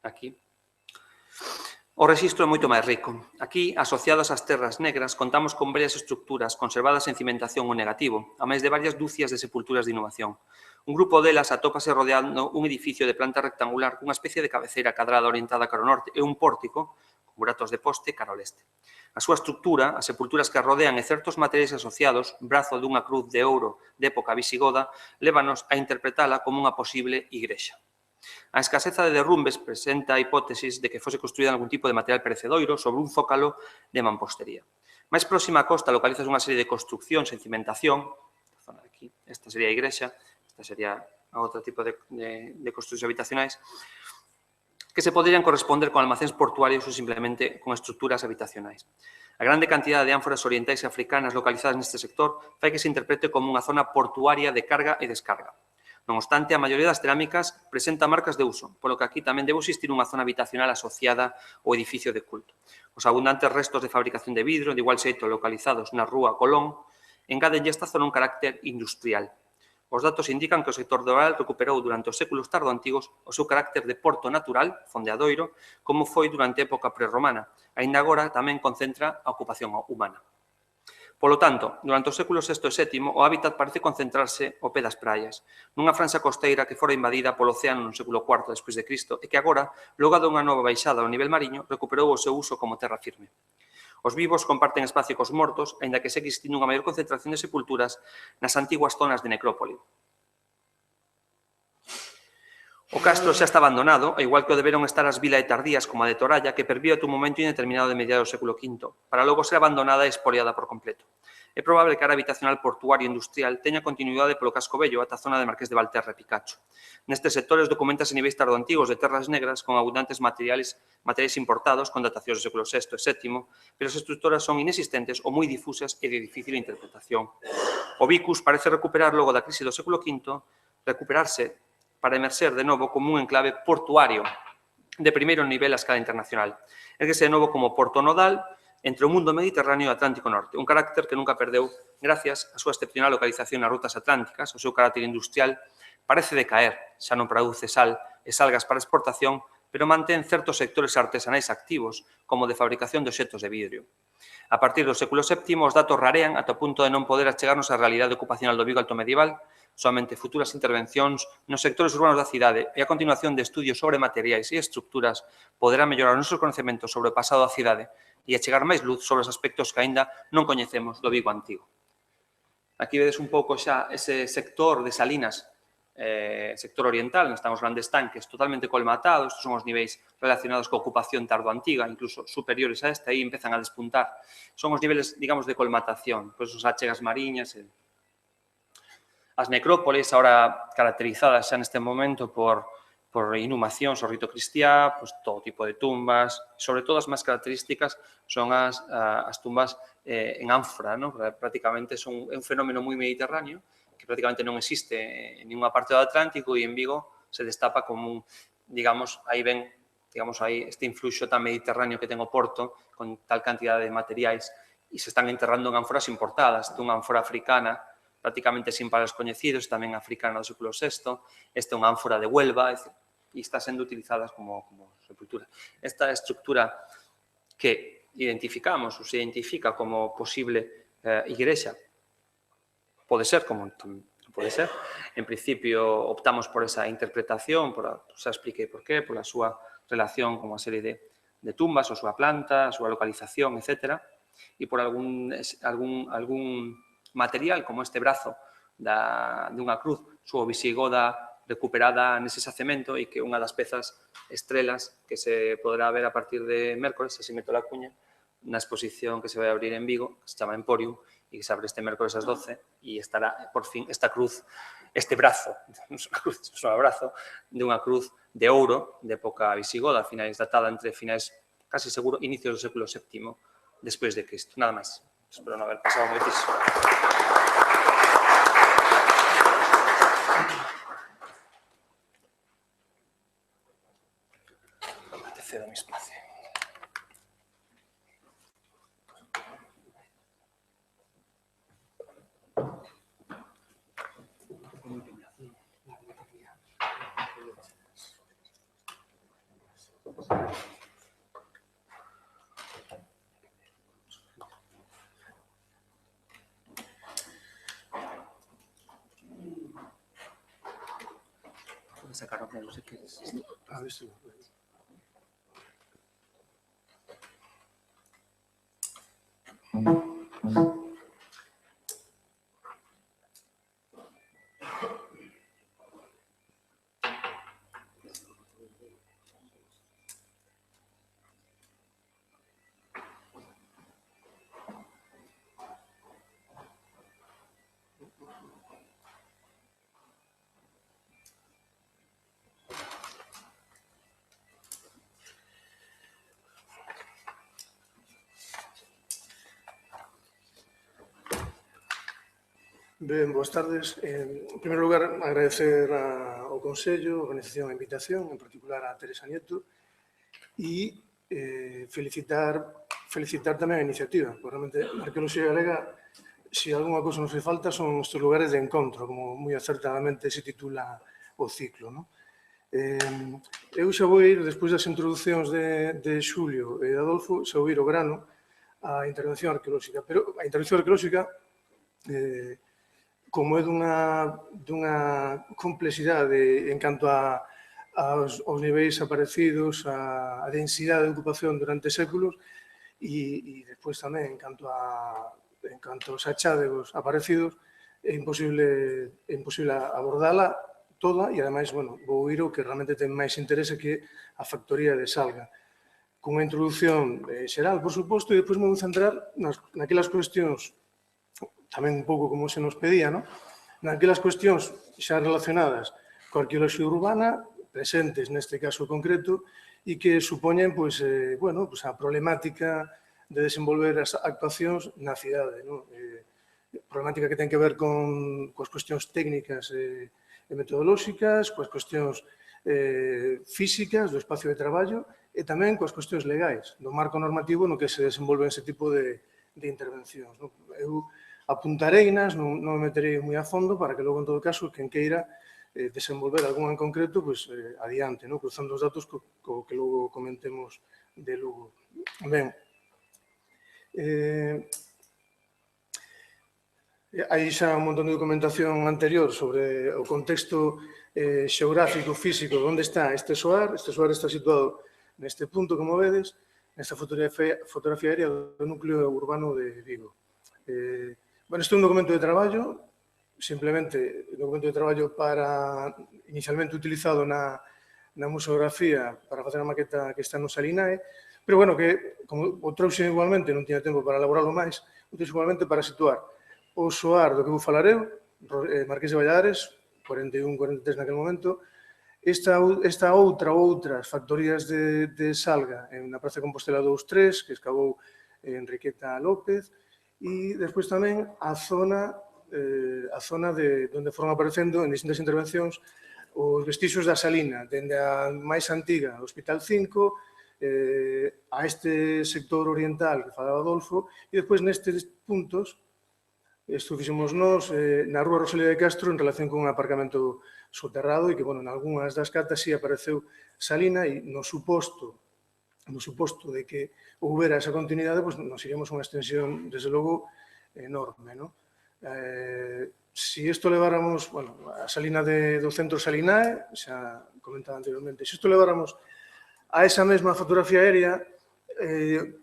aquí, o rexistro é moito máis rico. Aquí, asociadas ás terras negras, contamos con varias estructuras conservadas en cimentación ou negativo, a máis de varias dúcias de sepulturas de inhumación. Un grupo delas atópase rodeando un edificio de planta rectangular cunha especie de cabeceira cadrada orientada cara ao norte e un pórtico, con buratos de poste, cara ao leste. A súa estrutura, as sepulturas que a rodean e certos materiais asociados, brazo dunha cruz de ouro de época visigoda, lévanos a interpretala como unha posible igrexa. A escaseza de derrumbes presenta a hipótesis de que fose construída en algún tipo de material perecedoiro sobre un zócalo de mampostería. Máis próxima á costa localizas unha serie de construccións en cimentación, zona de aquí, esta sería a igrexa, esta sería outro tipo de construcións habitacionais, que se poderían corresponder con almacéns portuarios ou simplemente con estruturas habitacionais. A grande cantidade de ánforas orientais e africanas localizadas neste sector fai que se interprete como unha zona portuaria de carga e descarga. Non obstante, a maioría das cerámicas presenta marcas de uso, polo que aquí tamén debe existir unha zona habitacional asociada ao edificio de culto. Os abundantes restos de fabricación de vidro, de igual xeito localizados na rúa Colón, engádenlle esta zona un carácter industrial. Os datos indican que o sector doral recuperou durante os séculos tardoantigos o seu carácter de porto natural, fondeadoiro, como foi durante a época prerromana. Aínda agora tamén concentra a ocupación humana. Polo tanto, durante os séculos VI e VII, o hábitat parece concentrarse ao pé das praias, nunha franxa costeira que fora invadida polo océano no século IV despois de Cristo e que agora, logo dunha nova baixada ao nivel mariño, recuperou o seu uso como terra firme. Os vivos comparten espacio cos mortos, aínda que segue existindo unha maior concentración de sepulturas nas antiguas zonas de necrópole. O castro xa está abandonado, ao igual que o deberon estar as vilas tardías como a de Toralla, que perviu ata un momento indeterminado de mediados do século V, para logo ser abandonada e expoliada por completo. É probable que a área habitacional portuaria e industrial teña continuidade polo casco vello ata a zona de Marqués de Valterra e Picacho. Nestes sectores documentas niveis tardoantigos de terras negras con abundantes materiais importados con datacións do século VI e VII, pero as estruturas son inexistentes ou moi difusas e de difícil interpretación. O Vicus parece recuperar logo da crise do século V, recuperarse para emerxer de novo como un enclave portuario de primeiro nivel a escala internacional. Érguese de novo como porto nodal entre o mundo mediterráneo e o Atlántico Norte, un carácter que nunca perdeu gracias á súa excepcional localización nas rutas atlánticas. O seu carácter industrial parece decaer, xa non produce sal e salgas para exportación, pero mantén certos sectores artesanais activos, como de fabricación de obxectos de vidrio. A partir do século VII, os datos rarean ata o punto de non poder achegarnos á realidade ocupacional do Vigo alto medieval, somente futuras intervencións nos sectores urbanos da cidade e a continuación de estudios sobre materiais e estructuras poderá mellorar os nosos conocecementos sobre o pasado da cidade e achegar máis luz sobre os aspectos que aínda non coñecemos do Vigo antigo. Aquí vedes un pouco xa ese sector de Salinas, sector oriental, onde están os grandes tanques totalmente colmatados. Estos son os niveis relacionados coa ocupación tardoantiga, incluso superiores a esta, aí empezan a despuntar. Son os niveles, digamos, de colmatación, pois os achegas mariñas. As necrópolis, ahora caracterizadas xa neste momento por inhumacións ao rito cristiá, pois todo tipo de tumbas, sobre todo as máis características son as tumbas en ánfora, ¿no? Prácticamente son un fenómeno moi mediterráneo, que prácticamente non existe en ninguna parte do Atlántico e en Vigo se destapa como un, digamos, aí ven, digamos, aí este influxo tan mediterráneo que ten o Porto con tal cantidade de materiais e se están enterrando en ánforas importadas, dunha ánfora africana prácticamente sin pares coñecidos, tamén africana do século VI, esta é unha ánfora de Huelva, e está sendo utilizadas como sepultura. Esta estructura que identificamos ou se identifica como posible igrexa, pode ser, como pode ser. En principio, optamos por esa interpretación, xa expliquei por qué, pola súa relación con unha serie de tumbas, a súa planta, a súa localización, etc. E por algún material, como este brazo dunha cruz subo-visigoda recuperada nese xacemento e que unha das pezas estrelas que se poderá ver a partir de mércores, así meto la cuña, na exposición que se vai abrir en Vigo, que se chama Emporium, e que se abre este mércores ás 12, e estará, por fin, esta cruz, este brazo, non é un brazo, dunha cruz de ouro, de época visigoda, finais datada entre finais, casi seguro, inicios do século VII, despois de Cristo. Nada máis. Espero non haber pasado moitísimo. Te cedo mi espacio. Puedes sacar no sé qué es. A ver si... Ben, boas tardes. En primeiro lugar, agradecer ao Consello, a organización, a invitación, en particular a Teresa Nieto, e felicitar tamén a iniciativa, porque realmente a arqueoloxía galega, se algunha cousa non se falta, son estes lugares de encontro, como moi acertadamente se titula o ciclo, non? Eu xa vou ir, despois das introducións de Xulio e de Adolfo, xa vou ir ao grano a intervención arqueolóxica. Pero a intervención arqueolóxica, como é dunha complexidade en canto aos niveis aparecidos, a densidade de ocupación durante séculos, e despois tamén en canto aos achádegos aparecidos, é imposible abordala toda e, ademais, bueno, vou ir o que realmente ten máis interese, que a factoría de Salga. Cunha introducción xeral, por suposto, e despois me vou centrar naquelas cuestións, tamén un pouco como se nos pedía, non? Naquelas cuestións xa relacionadas coa arqueoloxía urbana, presentes neste caso concreto, e que supoñen a problemática de desenvolver as actuacións na cidade. Problemática que ten que ver coas cuestións técnicas e metodolóxicas, coas cuestións físicas do espacio de traballo e tamén coas cuestións legais do marco normativo no que se desenvolven ese tipo de intervencións. Eu apuntareinas, non me meterei moi a fondo para que logo, en todo caso, quen queira desenvolver algún en concreto, adiante, cruzando os datos co que logo comentemos de Lugo. Ben, hai xa un montón de documentación anterior sobre o contexto xeográfico, físico, onde está este soar. Este soar está situado neste punto, como vedes, nesta fotografía aérea do núcleo urbano de Vigo. Bueno, este é un documento de traballo, simplemente un documento de traballo inicialmente utilizado na museografía para facer a maqueta que está no Salinae, pero, bueno, que, como o trouxe igualmente, non tiña tempo para elaborarlo máis, o trouxe igualmente para situar o soar do que vou falar eu, Marqués de Valladares, 41-43 naquele momento, esta outra ou outras factorías de Salga na Praza de Compostela 2-3, que excavou Enriqueta López, e despois tamén a zona de onde foron aparecendo en distintas intervencións os vestixios da Salina, dende a máis antiga, Hospital 5, a este sector oriental que falaba Adolfo, e despois nestes puntos, isto fixemos nós na Rúa Rosalía de Castro en relación con un aparcamento soterrado e que, bueno, en algunhas das cartas sí apareceu Salina, e no suposto de que houbera esa continuidade, nos iríamos a unha extensión, desde logo, enorme, non? Se isto leváramos, a Salina do centro Salinae, xa comentaba anteriormente, se isto leváramos a esa mesma fotografía aérea,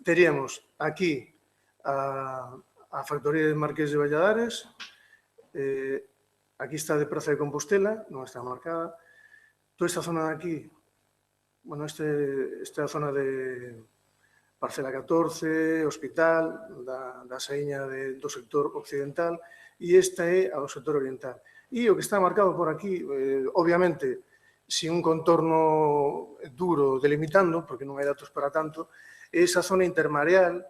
teríamos aquí a factoría de Marqués de Valladares, aquí está de Praza de Compostela, non está marcada, toda esta zona de aquí, bueno, esta é a zona de Parcela 14, Hospital, da saíña do sector occidental, e esta é a do sector oriental. E o que está marcado por aquí, obviamente, sin un contorno duro delimitando, porque non hai datos para tanto, é esa zona intermareal,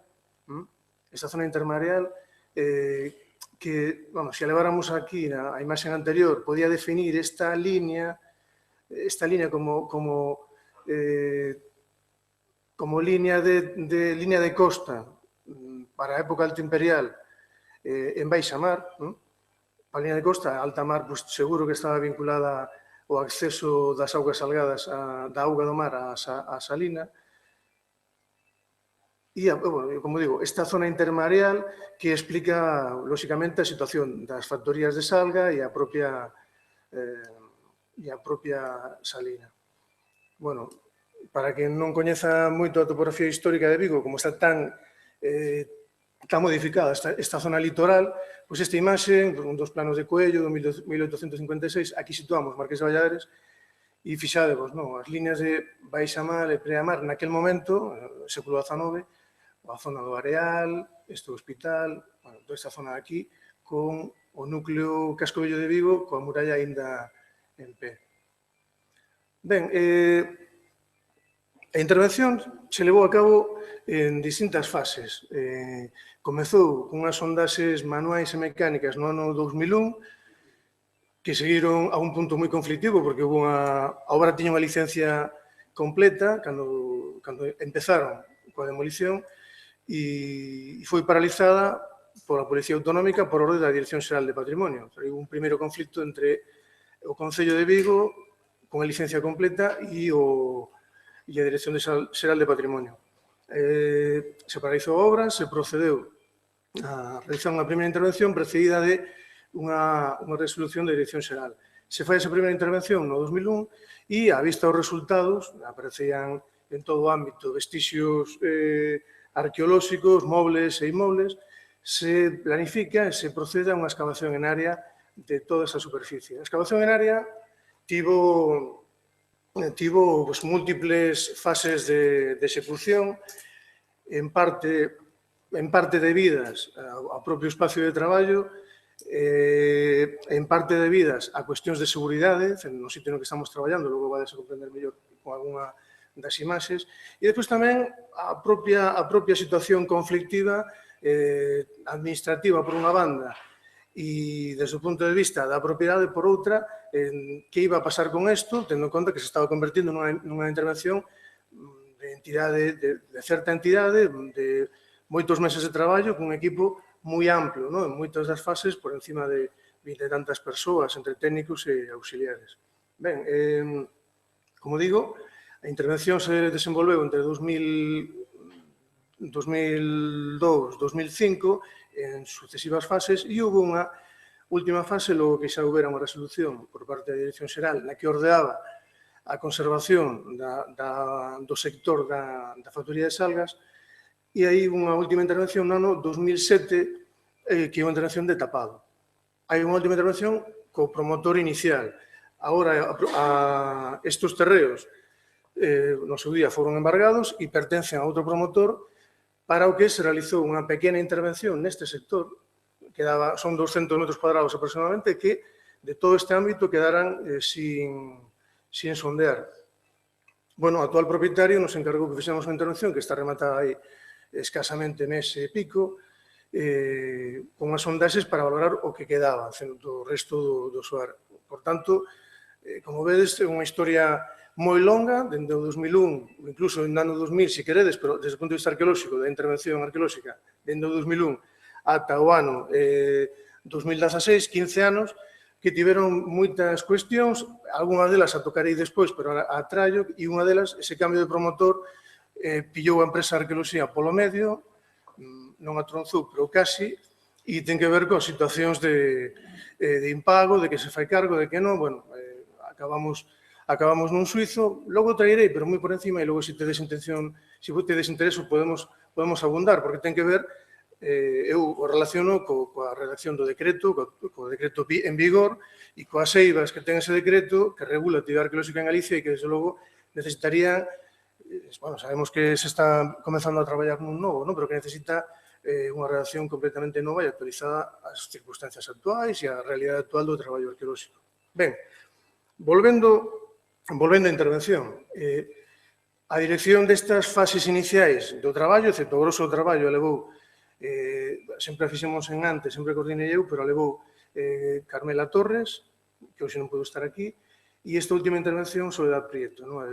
que, se a leváramos aquí a imaxe anterior, podía definir esta línea como línea de costa para a época alta imperial en baixa mar. A línea de costa, alta mar, seguro que estaba vinculada ao acceso das augas salgadas da auga do mar á Salina. E, como digo, esta zona intermareal que explica, lóxicamente, a situación das factorías de Salga e a propia Salina. Bueno, para quen non coñeza moito a topografía histórica de Vigo, como está tan modificada esta zona litoral, pois esta imaxe, un dos planos de Coello, do 1856, aquí situamos Marqués de Valladares, e fixadevos, as líneas de baixamar e preamar naquel momento, século XIX, a zona do Areal, este hospital, toda esta zona de aquí, con o núcleo Cascovello de Vigo, coa muralla aínda en pé. Ben, A intervención se levou a cabo en distintas fases. Comezou cunhas sondaxes manuais e mecánicas no ano 2001, que seguiron a un punto moi conflictivo, porque a obra tiña unha licencia completa cando empezaron coa demolición e foi paralizada pola Policía Autonómica por orde da Dirección Xeral de Patrimonio. Hai un primeiro conflicto entre o Concello de Vigo, con a licencia completa, e a Dirección Xeral de Patrimonio. Se paralizou a obra, se procedeu a realizar unha primeira intervención precedida de unha resolución da Dirección Xeral. Se fai esa primeira intervención no 2001 e, á vista dos resultados, aparecían en todo o ámbito vestixios arqueolóxicos, mobles e inmobles, se planifica e se procede a unha excavación en área de toda esa superficie. A excavación en área tivo múltiples fases de execución, en parte debidas ao propio espacio de traballo, en parte debidas a cuestións de seguridade, no sitio no que estamos traballando, logo vades a comprender mellor con algunha das imaxes, e despois tamén a propia situación conflictiva administrativa por unha banda e desde o punto de vista da propiedade por outra, que iba a pasar con isto, tendo en conta que se estaba convertindo nunha intervención de certa entidade, de moitos meses de traballo, cun equipo moi amplo, en moitas das fases por encima de 20 e tantas persoas, entre técnicos e auxiliares. Ben, como digo, a intervención se desenvolveu entre 2002-2005 en sucesivas fases e houve unha última fase logo que xa houbera unha resolución por parte da Dirección Xeral na que ordeaba a conservación do sector da factoría de Salgas e aí unha última intervención no ano 2007 que é unha intervención de tapado. Hai unha última intervención co promotor inicial. Agora, estes terreos no seu día foron embargados e pertencen a outro promotor para o que se realizou unha pequena intervención neste sector, que son 200 metros cuadrados aproximadamente, que de todo este ámbito quedaran sin sondear. Bueno, o actual propietario nos encargou que fixemos unha intervención que está rematada aí escasamente mes e pico, con as sondaxes para valorar o que quedaba do resto do soar. Por tanto, como vedes, é unha historia moi longa, dende o 2001, incluso no ano 2000, se queredes, pero desde o punto de vista arqueolóxico, da intervención arqueolóxica, dende o 2001 ata o ano 2016, 15 anos, que tiveron moitas cuestións, algunhas delas a tocarei despois, pero a trallo, e unha delas, ese cambio de promotor, pillou a empresa de arqueoloxía polo medio, non a tronzou, pero casi, e ten que ver con situacións de impago, de que se fai cargo, de que non, bueno, acabamos nun suizo, logo trairei, pero moi por encima, e logo se tedes intención, se tedes intereso, podemos abundar, porque ten que ver, eu o relaciono coa redacción do decreto, co decreto en vigor, e coas eivas que ten ese decreto, que regula a actividade arqueolóxica en Galicia e que, desde logo, necesitaría, bueno, sabemos que se está comenzando a traballar nun novo, pero que necesita unha redacción completamente nova e actualizada ás circunstancias actuais e á realidade actual do traballo arqueolóxico. Ben, volvendo á intervención, a dirección destas fases iniciais do traballo, excepto o grosso do traballo, levou, sempre a fixemos en antes, sempre coordinei eu, pero levou Carmela Torres, que hoxe non podo estar aquí, e esta última intervención, Soledad Prieto, a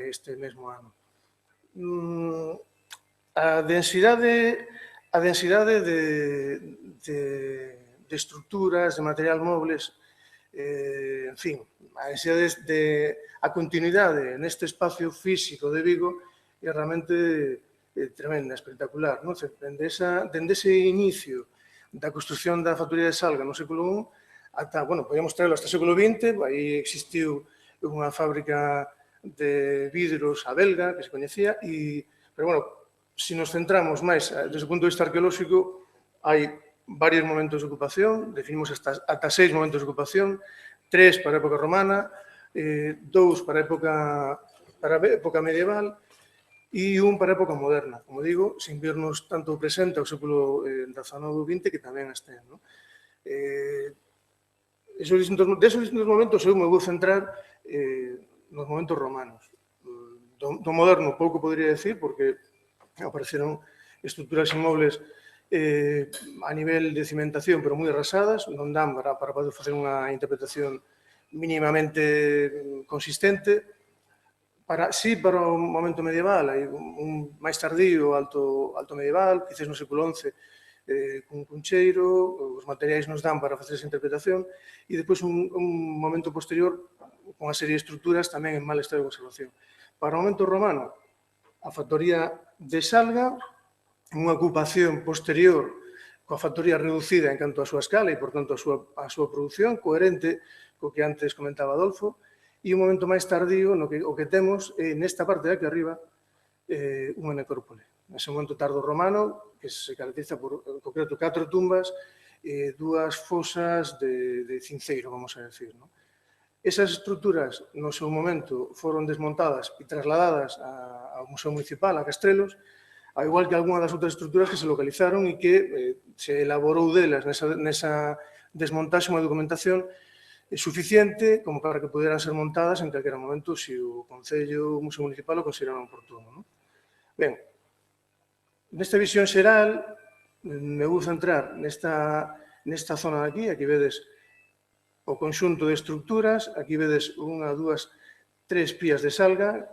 este mesmo ano. A densidade de estructuras, de material mobles, en fin, a continuidade neste espacio físico de Vigo é realmente tremenda, espectacular. Dende ese inicio da construción da factoría de Salga no século I, ata, bueno, podíamos traerlo hasta o século XX, aí existiu unha fábrica de vidros a belga, que se coñecía, pero, bueno, se nos centramos máis desde o punto de vista arqueolóxico, hai varios momentos de ocupación, definimos ata 6 momentos de ocupación, 3 para a época romana, 2 para a época medieval e 1 para a época moderna. Como digo, sin virnos tanto presente ao século XIX ou XX, que tamén as ten. Desos distintos momentos eu me vou centrar nos momentos romanos. do moderno pouco podría decir, porque apareceron estruturas inmobles a nivel de cimentación, pero moi rasadas, non dan para poder facer unha interpretación mínimamente consistente. Sí, para o momento medieval, hai un máis tardío, alto medieval, quizás no século XI, cun cuncheiro, os materiais nos dan para facer esa interpretación, e depois un momento posterior, con unha serie de estruturas tamén en mal estado de conservación. Para o momento romano, a factoría de Salga, unha ocupación posterior coa factoría reducida en canto a súa escala e, por tanto, a súa produción, coherente co que antes comentaba Adolfo, e un momento máis tardío, no que o que temos, nesta parte de aquí arriba, unha necrópole. Nese momento tardo romano, que se caracteriza por, en concreto, 4 tumbas e 2 fosas de cinceiro, vamos a decir. Esas estruturas, no seu momento, foron desmontadas e trasladadas ao Museo Municipal, a Castrelos, ao igual que algunha das outras estruturas que se localizaron e que se elaborou delas nesa desmontaxe unha documentación suficiente como para que poderan ser montadas en calquera momento se o Concello o Museo Municipal o consideraran oportuno. Ben, nesta visión xeral, me vou centrar nesta zona de aquí. Aquí vedes o conxunto de estruturas, aquí vedes 1, 2, 3 pías de Salga,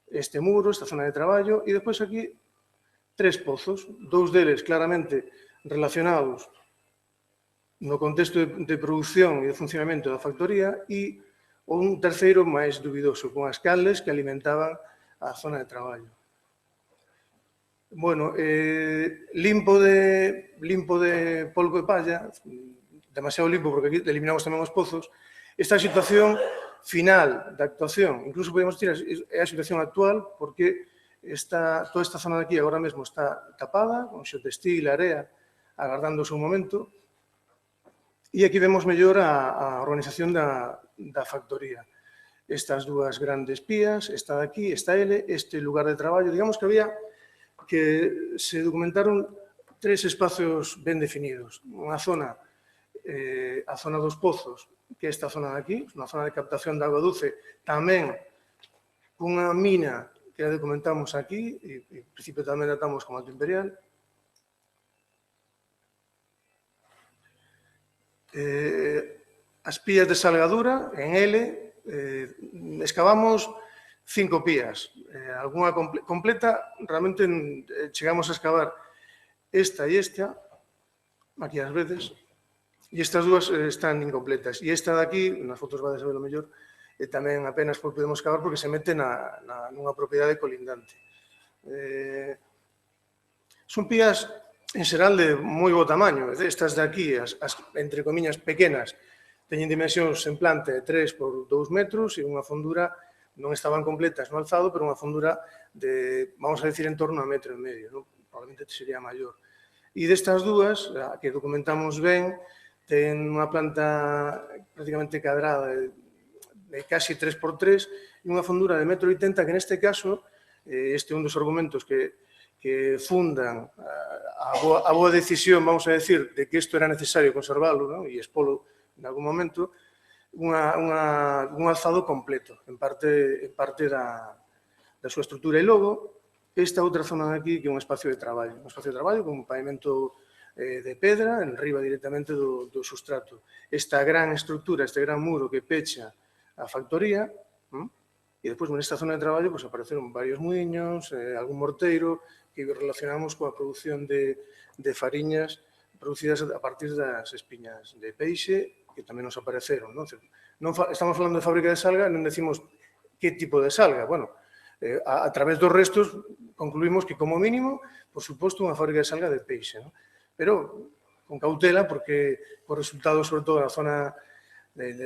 este muro, esta zona de traballo, e depois aquí 3 pozos, 2 deles claramente relacionados no contexto de produción e de funcionamento da factoría e un terceiro máis dubidoso, con as caldes que alimentaban a zona de traballo. Bueno, limpo de polvo e palla, demasiado limpo porque aquí eliminamos tamén os pozos. Esta situación final da actuación, incluso podemos decir, é a situación actual porque toda esta zona de aquí agora mesmo está tapada, con xeotextil, area, agardando o seu momento. E aquí vemos mellor a organización da factoría. Estas 2 grandes pías, esta de aquí, esta L, este lugar de traballo. Digamos que se documentaron 3 espacios ben definidos. Unha zona, a zona dos pozos, que é esta zona de aquí, unha zona de captación de agua dulce, tamén cunha mina que a documentamos aquí, e en principio tamén datamos como Alto Imperial. As pías de salgadura, en L, excavamos 5 pías. Alguna completa, realmente chegamos a excavar esta e esta, aquí ás veces, e estas 2 están incompletas. E esta de aquí, nas fotos vades a ver o mellor, tamén apenas podemos excavar porque se mete nunha propiedade colindante. Son pías en xeral de moi bo tamaño. Estas de aquí, as entre comiñas pequenas, teñen dimensións en planta de 3 por 2 metros e unha fondura, non estaban completas no alzado, pero unha fondura de, vamos a decir, en torno a 1,5 metros, probablemente sería maior. E destas 2, que documentamos ben, ten unha planta prácticamente cadrada de casi 3 por 3 e unha fondura de 1,80 m, que neste caso, este é un dos argumentos que fundan a boa decisión, vamos a decir, de que isto era necesario conservarlo e expolo en algún momento, un alzado completo, en parte da súa estrutura. E logo, esta outra zona de aquí, que é un espacio de traballo con un pavimento de pedra, en riba directamente do sustrato. Esta gran estrutura, este gran muro que pecha a factoría, e despois nesta zona de traballo apareceron varios muiños, algún morteiro, que relacionamos coa produción de fariñas producidas a partir das espiñas de peixe, que tamén nos apareceron. Estamos falando de fábrica de salga, non decimos que tipo de salga. Bueno, a través dos restos concluímos que, como mínimo, por suposto, unha fábrica de salga de peixe. Pero con cautela, porque o resultado, sobre todo, na zona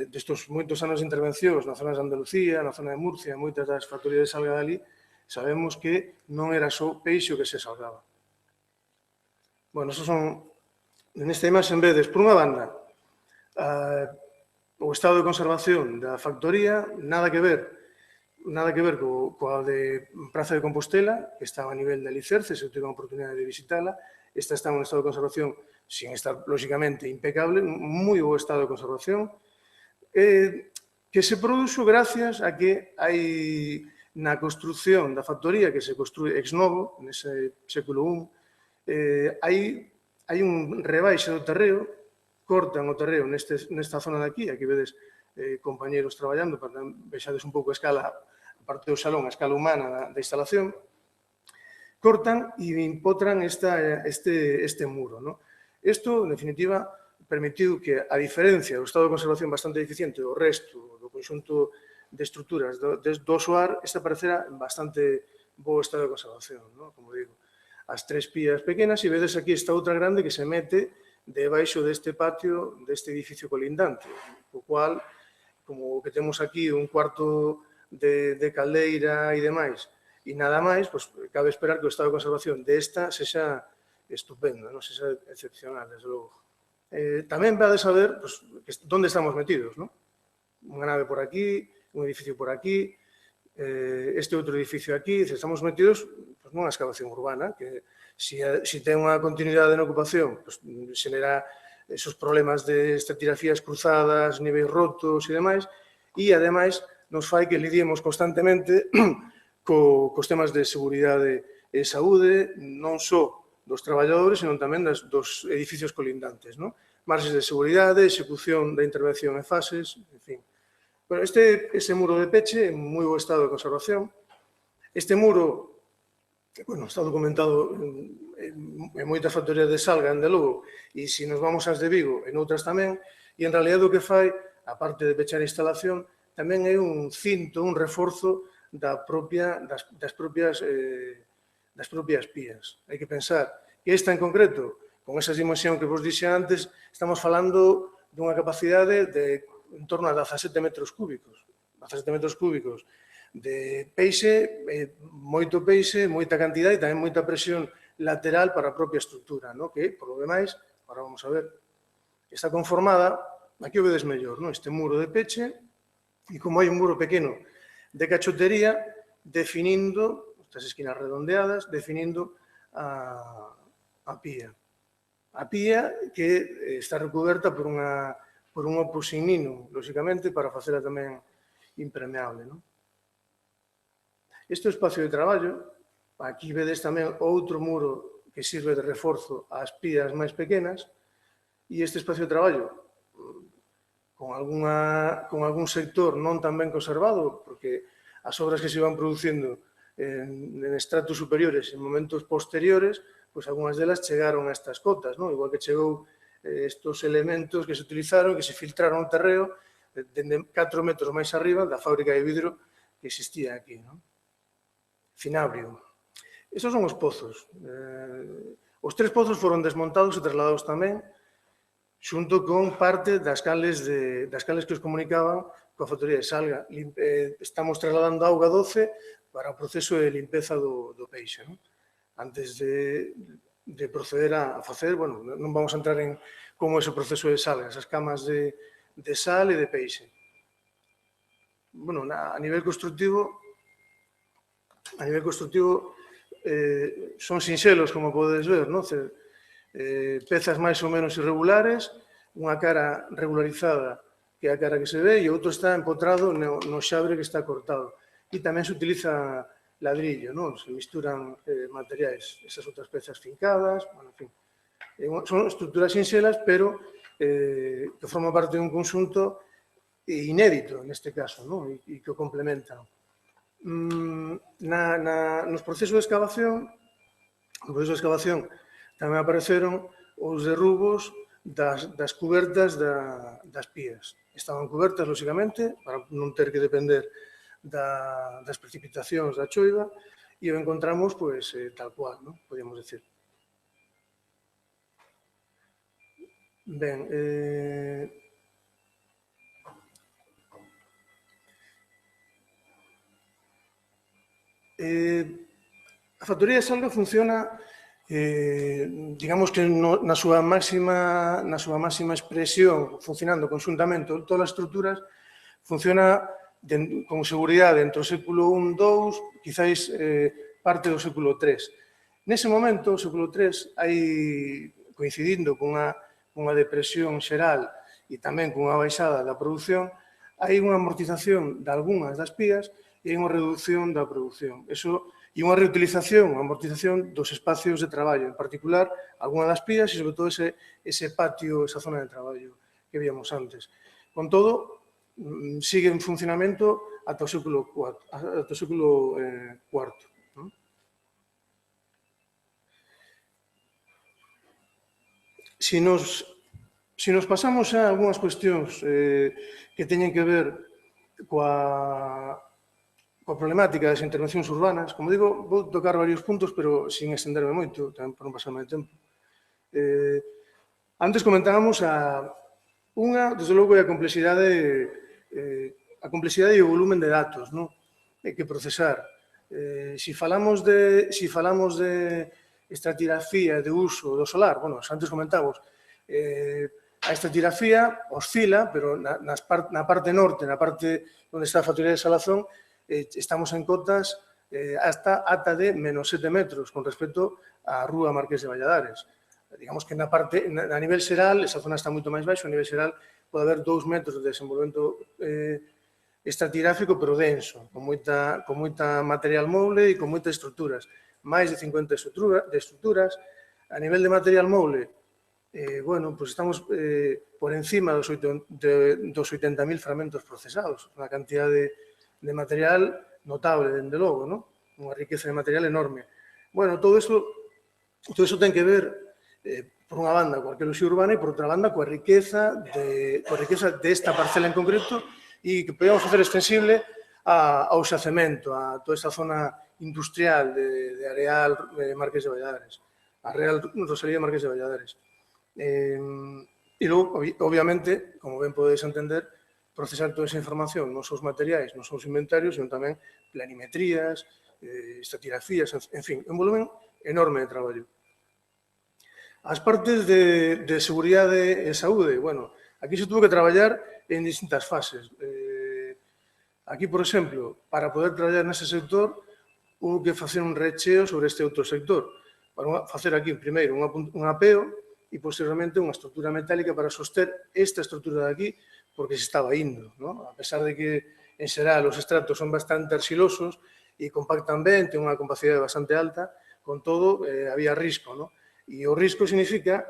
destos moitos anos de intervencións, na zona de Andalucía, na zona de Murcia, moitas das factorías de salga de ali, sabemos que non era só peixe o que se salgaba. Bueno, esos son, nesta imaxe, vedes, por unha banda, o estado de conservación da factoría, nada que ver coa de Praza de Compostela, que estaba a nivel de alicerce, se tivo a oportunidade de visitala. Esta está en un estado de conservación, sin estar, lógicamente, impecable, moi bo estado de conservación, que se produxo gracias a que hai Na construción da factoría, que se construe ex novo, nese século I, hai un rebaixe do terreo, cortan o terreo nesta zona de aquí vedes compañeros traballando, para vexades un pouco a escala, a parte do salón, a escala humana da instalación, cortan e impotran este muro. Isto, en definitiva, permitiu que, a diferencia do estado de conservación bastante deficiente do resto do conxunto de estruturas do soar, esta parecera en bastante bo estado de conservación, como digo. As tres pías pequenas e vedes aquí esta outra grande que se mete debaixo deste patio deste edificio colindante, o cual, como que temos aquí un cuarto de caldeira e demais, e nada máis, pois cabe esperar que o estado de conservación desta sexa estupendo, sexa excepcional, desde logo. Tamén vai a saber onde estamos metidos, unha nave por aquí, un edificio por aquí, este outro edificio aquí, estamos metidos nunha excavación urbana, que se ten unha continuidade na ocupación, xenera esos problemas de estratigrafías cruzadas, niveis rotos e demais, e, ademais, nos fai que lidiemos constantemente cos temas de seguridade e saúde, non só dos traballadores, senón tamén dos edificios colindantes. Marxes de seguridade, execución da intervención en fases, en fin. Ese muro de peche en moi bo estado de conservación. Este muro, está documentado en moitas factorías de Salga, de Lugo, e se nos vamos ás de Vigo, en outras tamén, e en realidad o que fai, aparte de pechar a instalación, tamén é un cinto, un reforzo das propias pías. Hai que pensar que esta en concreto, con esa dimensión que vos dixe antes, estamos falando dunha capacidade de en torno a 17 metros cúbicos. 17 metros cúbicos de peixe, moito peixe, moita cantidade e tamén moita presión lateral para a propia estrutura, que, por lo demais, agora vamos a ver, está conformada, aquí o vedes mellor, este muro de peche, e como hai un muro pequeno de cachotería, definindo, estas esquinas redondeadas, definindo a pía. A pía que está recuberta por un oposinino, lóxicamente, para facela tamén impermeable. Este espacio de traballo, aquí vedes tamén outro muro que sirve de reforzo ás pías máis pequenas, e este espacio de traballo, con algún sector non tan ben conservado, porque as obras que se van producindo en estratos superiores en momentos posteriores, pois algunhas delas chegaron a estas cotas, igual que chegou estos elementos que se utilizaron, que se filtraron no terreo, dende 4 metros máis arriba da fábrica de vidro que existía aquí. Cinabrio. Estos son os pozos. Os 3 pozos foron desmontados e trasladados tamén xunto con parte das cales que os comunicaban coa factoría de Salga. Estamos trasladando auga doce para o proceso de limpeza do peixe. Antes de proceder a facer, non vamos a entrar en como é o proceso de Salga, esas camas de sal e de peixe. A nivel constructivo son sinxelos, como podes ver, pezas máis ou menos irregulares, unha cara regularizada, que é a cara que se ve, e outro está empotrado no xabre que está cortado. E tamén se utiliza ladrillo, se misturan materiais, esas outras pezas fincadas, en fin. Son estruturas sinxelas, pero que forman parte de un conxunto inédito, neste caso, e que o complementan. Nos procesos de excavación, tamén apareceron os derrubos das cubertas das pías. Estaban cubertas, lóxicamente, para non ter que depender das precipitacións da choiva, e o encontramos tal cual, podríamos decir. Ben, a factoría de Salga funciona, digamos que na súa máxima expresión, funcionando conxuntamente todas as estruturas, funciona con seguridade entre o século I, II, quizáis parte do século III. Nese momento, o século III, coincidindo cunha depresión xeral e tamén cunha baixada da produción, hai unha amortización de algunhas das pías e unha reducción da produción. E unha reutilización, unha amortización dos espacios de traballo, en particular, algunha das pías e, sobre todo, ese patio, esa zona de traballo que víamos antes. Con todo, sigue en funcionamento ata o século IV. Se nos pasamos a algunhas cuestións que teñen que ver coa problemática das intervencións urbanas, como digo, vou tocar varios puntos, pero sin extenderme moito, tamén por non pasarme de tempo. Antes comentábamos desde logo, a complexidade e o volumen de datos, non? Hai que procesar. Se falamos de estratigrafía de uso do solar, bueno, antes comentamos, a estratigrafía oscila, pero na parte norte, na parte onde está a factoría de Salazón, estamos en cotas ata de menos 7 metros con respecto á Rúa Marqués de Valladares. Digamos que a nivel xeral, esa zona está moito máis baixo, a nivel xeral pode haber 2 metros de desenvolvemento estratigráfico, pero denso, con moita material moble e con moitas estruturas. Máis de 50 estruturas. A nivel de material moble, bueno, pues estamos por encima dos 80.000 fragmentos procesados, unha cantidade de material notable, dende logo, non? Unha riqueza de material enorme. Bueno, todo iso ten que ver, por unha banda, coa arqueoloxía urbana e, por outra banda, coa riqueza desta parcela en concreto e que podemos facer extensible ao xacemento, a toda esta zona industrial de Areal Marqués de Valladares, a Real Rosalía Marqués de Valladares. E logo, obviamente, como ben podedes entender, procesar toda esa información, non só os materiais, non só os inventarios, sino tamén planimetrías, estratigrafías, en fin, un volumen enorme de traballo. As partes de seguridade e saúde, bueno, aquí se tuvo que traballar en distintas fases. Aquí, por exemplo, para poder traballar nese sector, hubo que facer un recheo sobre este outro sector, para facer aquí, primeiro, un apeo e, posteriormente, unha estrutura metálica para soster esta estrutura de aquí, porque se estaba indo, ¿no? A pesar de que, en xeral, os estratos son bastante arxilosos e compactan ben, ten unha capacidade bastante alta, con todo, había risco, ¿no? E o risco significa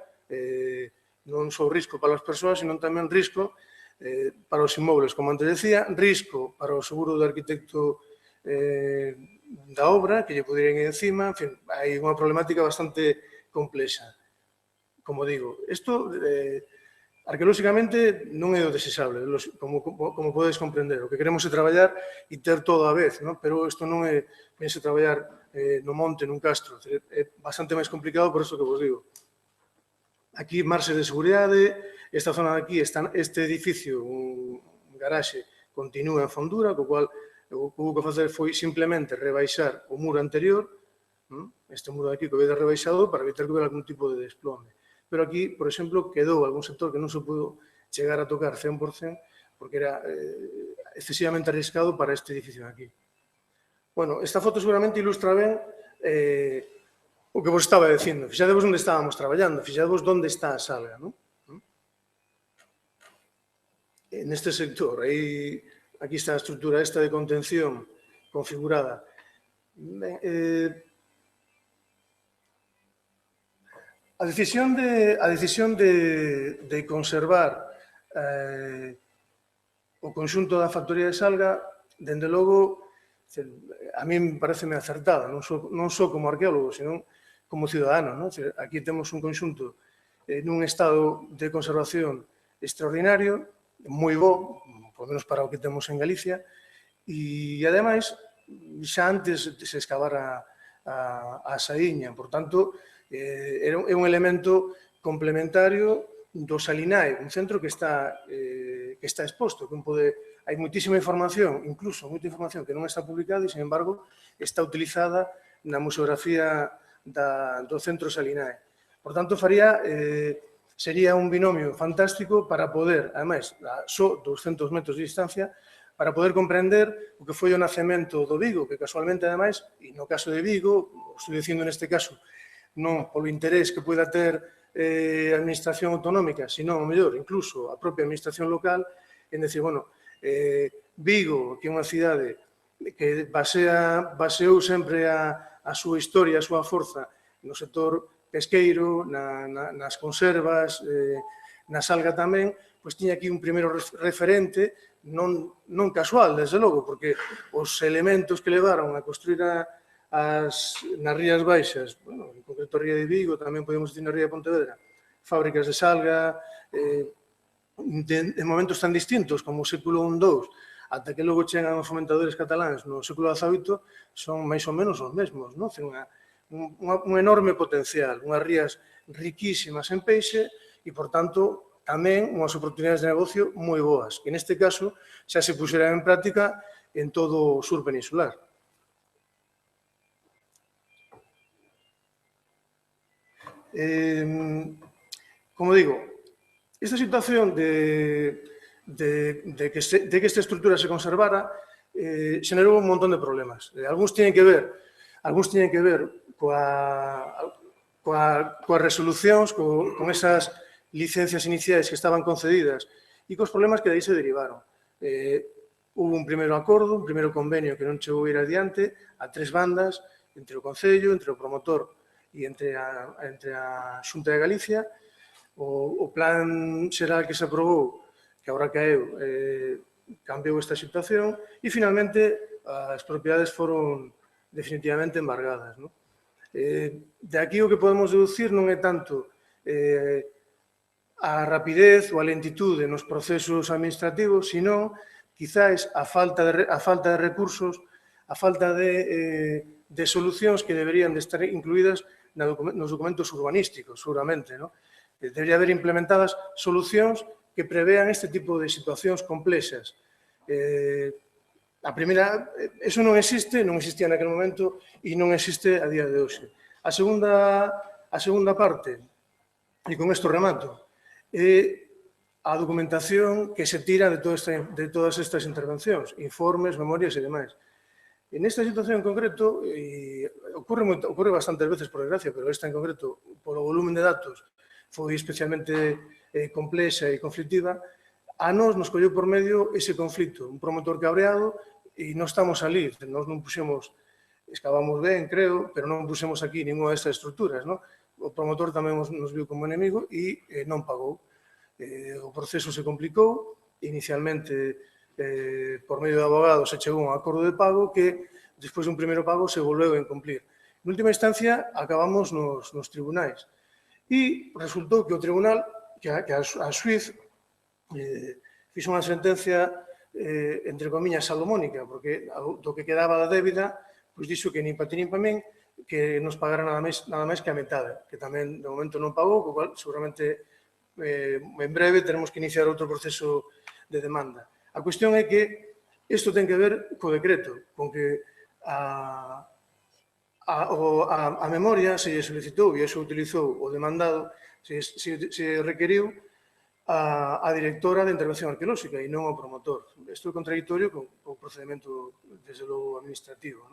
non só risco para as persoas, sino tamén risco para os inmobles, como antes decía, risco para o seguro do arquitecto da obra, que lle poderían ir encima, en fin, hai unha problemática bastante complexa. Como digo, isto arqueolóxicamente non é o desexable, como podedes comprender. O que queremos é traballar e ter todo a vez, ¿no? Pero isto non é pense traballar no monte, nun castro. É bastante máis complicado por isto que vos digo. Aquí, marxe de seguridade, esta zona de aquí, este edificio, un garaxe, continúa en fondura, co cual o que hubo que facer foi simplemente rebaixar o muro anterior, este muro de aquí que vedes rebaixado, para evitar que hubiera algún tipo de desplome. Pero aquí, por exemplo, quedou algún sector que non se pudo chegar a tocar 100%, porque era excesivamente arriscado para este edificio de aquí. Bueno, esta foto seguramente ilustra ben o que vos estaba dicindo. Fixadevos onde estábamos traballando, fixadevos onde está a sala, non? Neste sector, aquí está a estrutura esta de contención configurada. A decisión de conservar o conxunto da factoría de Salga, dende logo, a mí pareceme acertada, non só como arqueólogo, senón como ciudadano. Aquí temos un conxunto nun estado de conservación extraordinario, moi bo, por menos para o que temos en Galicia, e, ademais, xa antes se excavara a Saíña, por tanto, é un elemento complementario do Salinae, un centro que está exposto, que hai moitísima información, incluso moita información que non está publicada e, sin embargo, está utilizada na museografía do centro Salinae. Por tanto, sería un binomio fantástico para poder, ademais, a só 200 metros de distancia, para poder comprender o que foi o nacemento do Vigo, que casualmente, ademais, e no caso de Vigo, estou dicindo neste caso, non polo interés que poida ter a administración autonómica, sino, ao mellor, incluso a propia administración local, en decir, bueno, Vigo, que é unha cidade que baseou sempre a súa historia, a súa forza no sector pesqueiro, nas conservas, na salga tamén, pois tiña aquí un primeiro referente non casual, desde logo, porque os elementos que levaron a construir nas Rías Baixas, bueno, en concreto a Ría de Vigo, tamén podemos decir na Ría de Pontevedra, fábricas de salga, en momentos tan distintos como o século I-II, ata que logo chegan os fomentadores cataláns no século XVIII, son máis ou menos os mesmos, non? Ten un enorme potencial, unhas rías riquísimas en peixe e, por tanto, tamén unhas oportunidades de negocio moi boas, que neste caso xa se puxeran en práctica en todo o sur peninsular. Como digo, esta situación de que esta estrutura se conservara xenerou un montón de problemas. Algúns tiñen que ver coas resolucións, con esas licencias iniciais que estaban concedidas e cos problemas que daí se derivaron. Hubo un primeiro acordo, un primeiro convenio que non chegou a ir adiante a tres bandas, entre o Concello, entre o promotor e entre a Xunta de Galicia. O plan xeral que se aprobou, que agora caeu, cambiou esta situación e, finalmente, as propiedades foron definitivamente embargadas. De aquí o que podemos deducir non é tanto a rapidez ou a lentitude nos procesos administrativos, sino, quizás, a falta de recursos, a falta de solucións que deberían de estar incluídas nos documentos urbanísticos, seguramente. Debería haber implementadas solucións que prevean este tipo de situacións complexas. A primeira, eso non existía naquele momento e non existe a día de hoxe. A segunda parte, e con isto remato, é a documentación que se tira de todas estas intervencións, informes, memorias e demais. En esta situación en concreto, ocorre bastantes veces, por desgracia, pero esta en concreto, polo volumen de datos, foi especialmente complexa e conflictiva. A nós nos colleu por medio ese conflicto, un promotor cabreado, e non estamos ali, nós non puxemos, excavamos ben, creo, pero non puxemos aquí ninguna destas estruturas. O promotor tamén nos viu como enemigo e non pagou. O proceso se complicou, inicialmente, por medio de abogados, se chegou a un acordo de pago que, despois dun primeiro pago, se volveu a incumplir. En última instancia, acabamos nos tribunais. E resultou que o tribunal, que a xuiz, fixo unha sentencia, entre comillas, salomónica, porque do que quedaba da débida, pois dixo que nin pa ti nin pa min, que nos pagara nada máis que a metade, que tamén de momento non pagou, co cual seguramente en breve teremos que iniciar outro proceso de demanda. A cuestión é que isto ten que ver co decreto, con que a memoria se solicitou e eso utilizou o demandado, se requeriu a directora de intervención arqueolóxica e non o promotor. Isto é contradictorio co procedimento, desde logo, administrativo.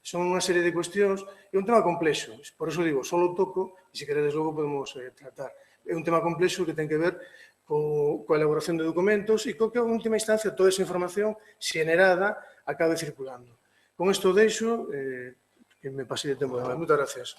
Son unha serie de cuestións, é un tema complexo, por eso digo, só o toco e, se queredes, logo podemos tratar. É un tema complexo que ten que ver coa elaboración de documentos e co que, en última instancia, toda esa información xenerada acabe circulando. Con isto deixo, que me pasei de tempo de máis. Moitas gracias.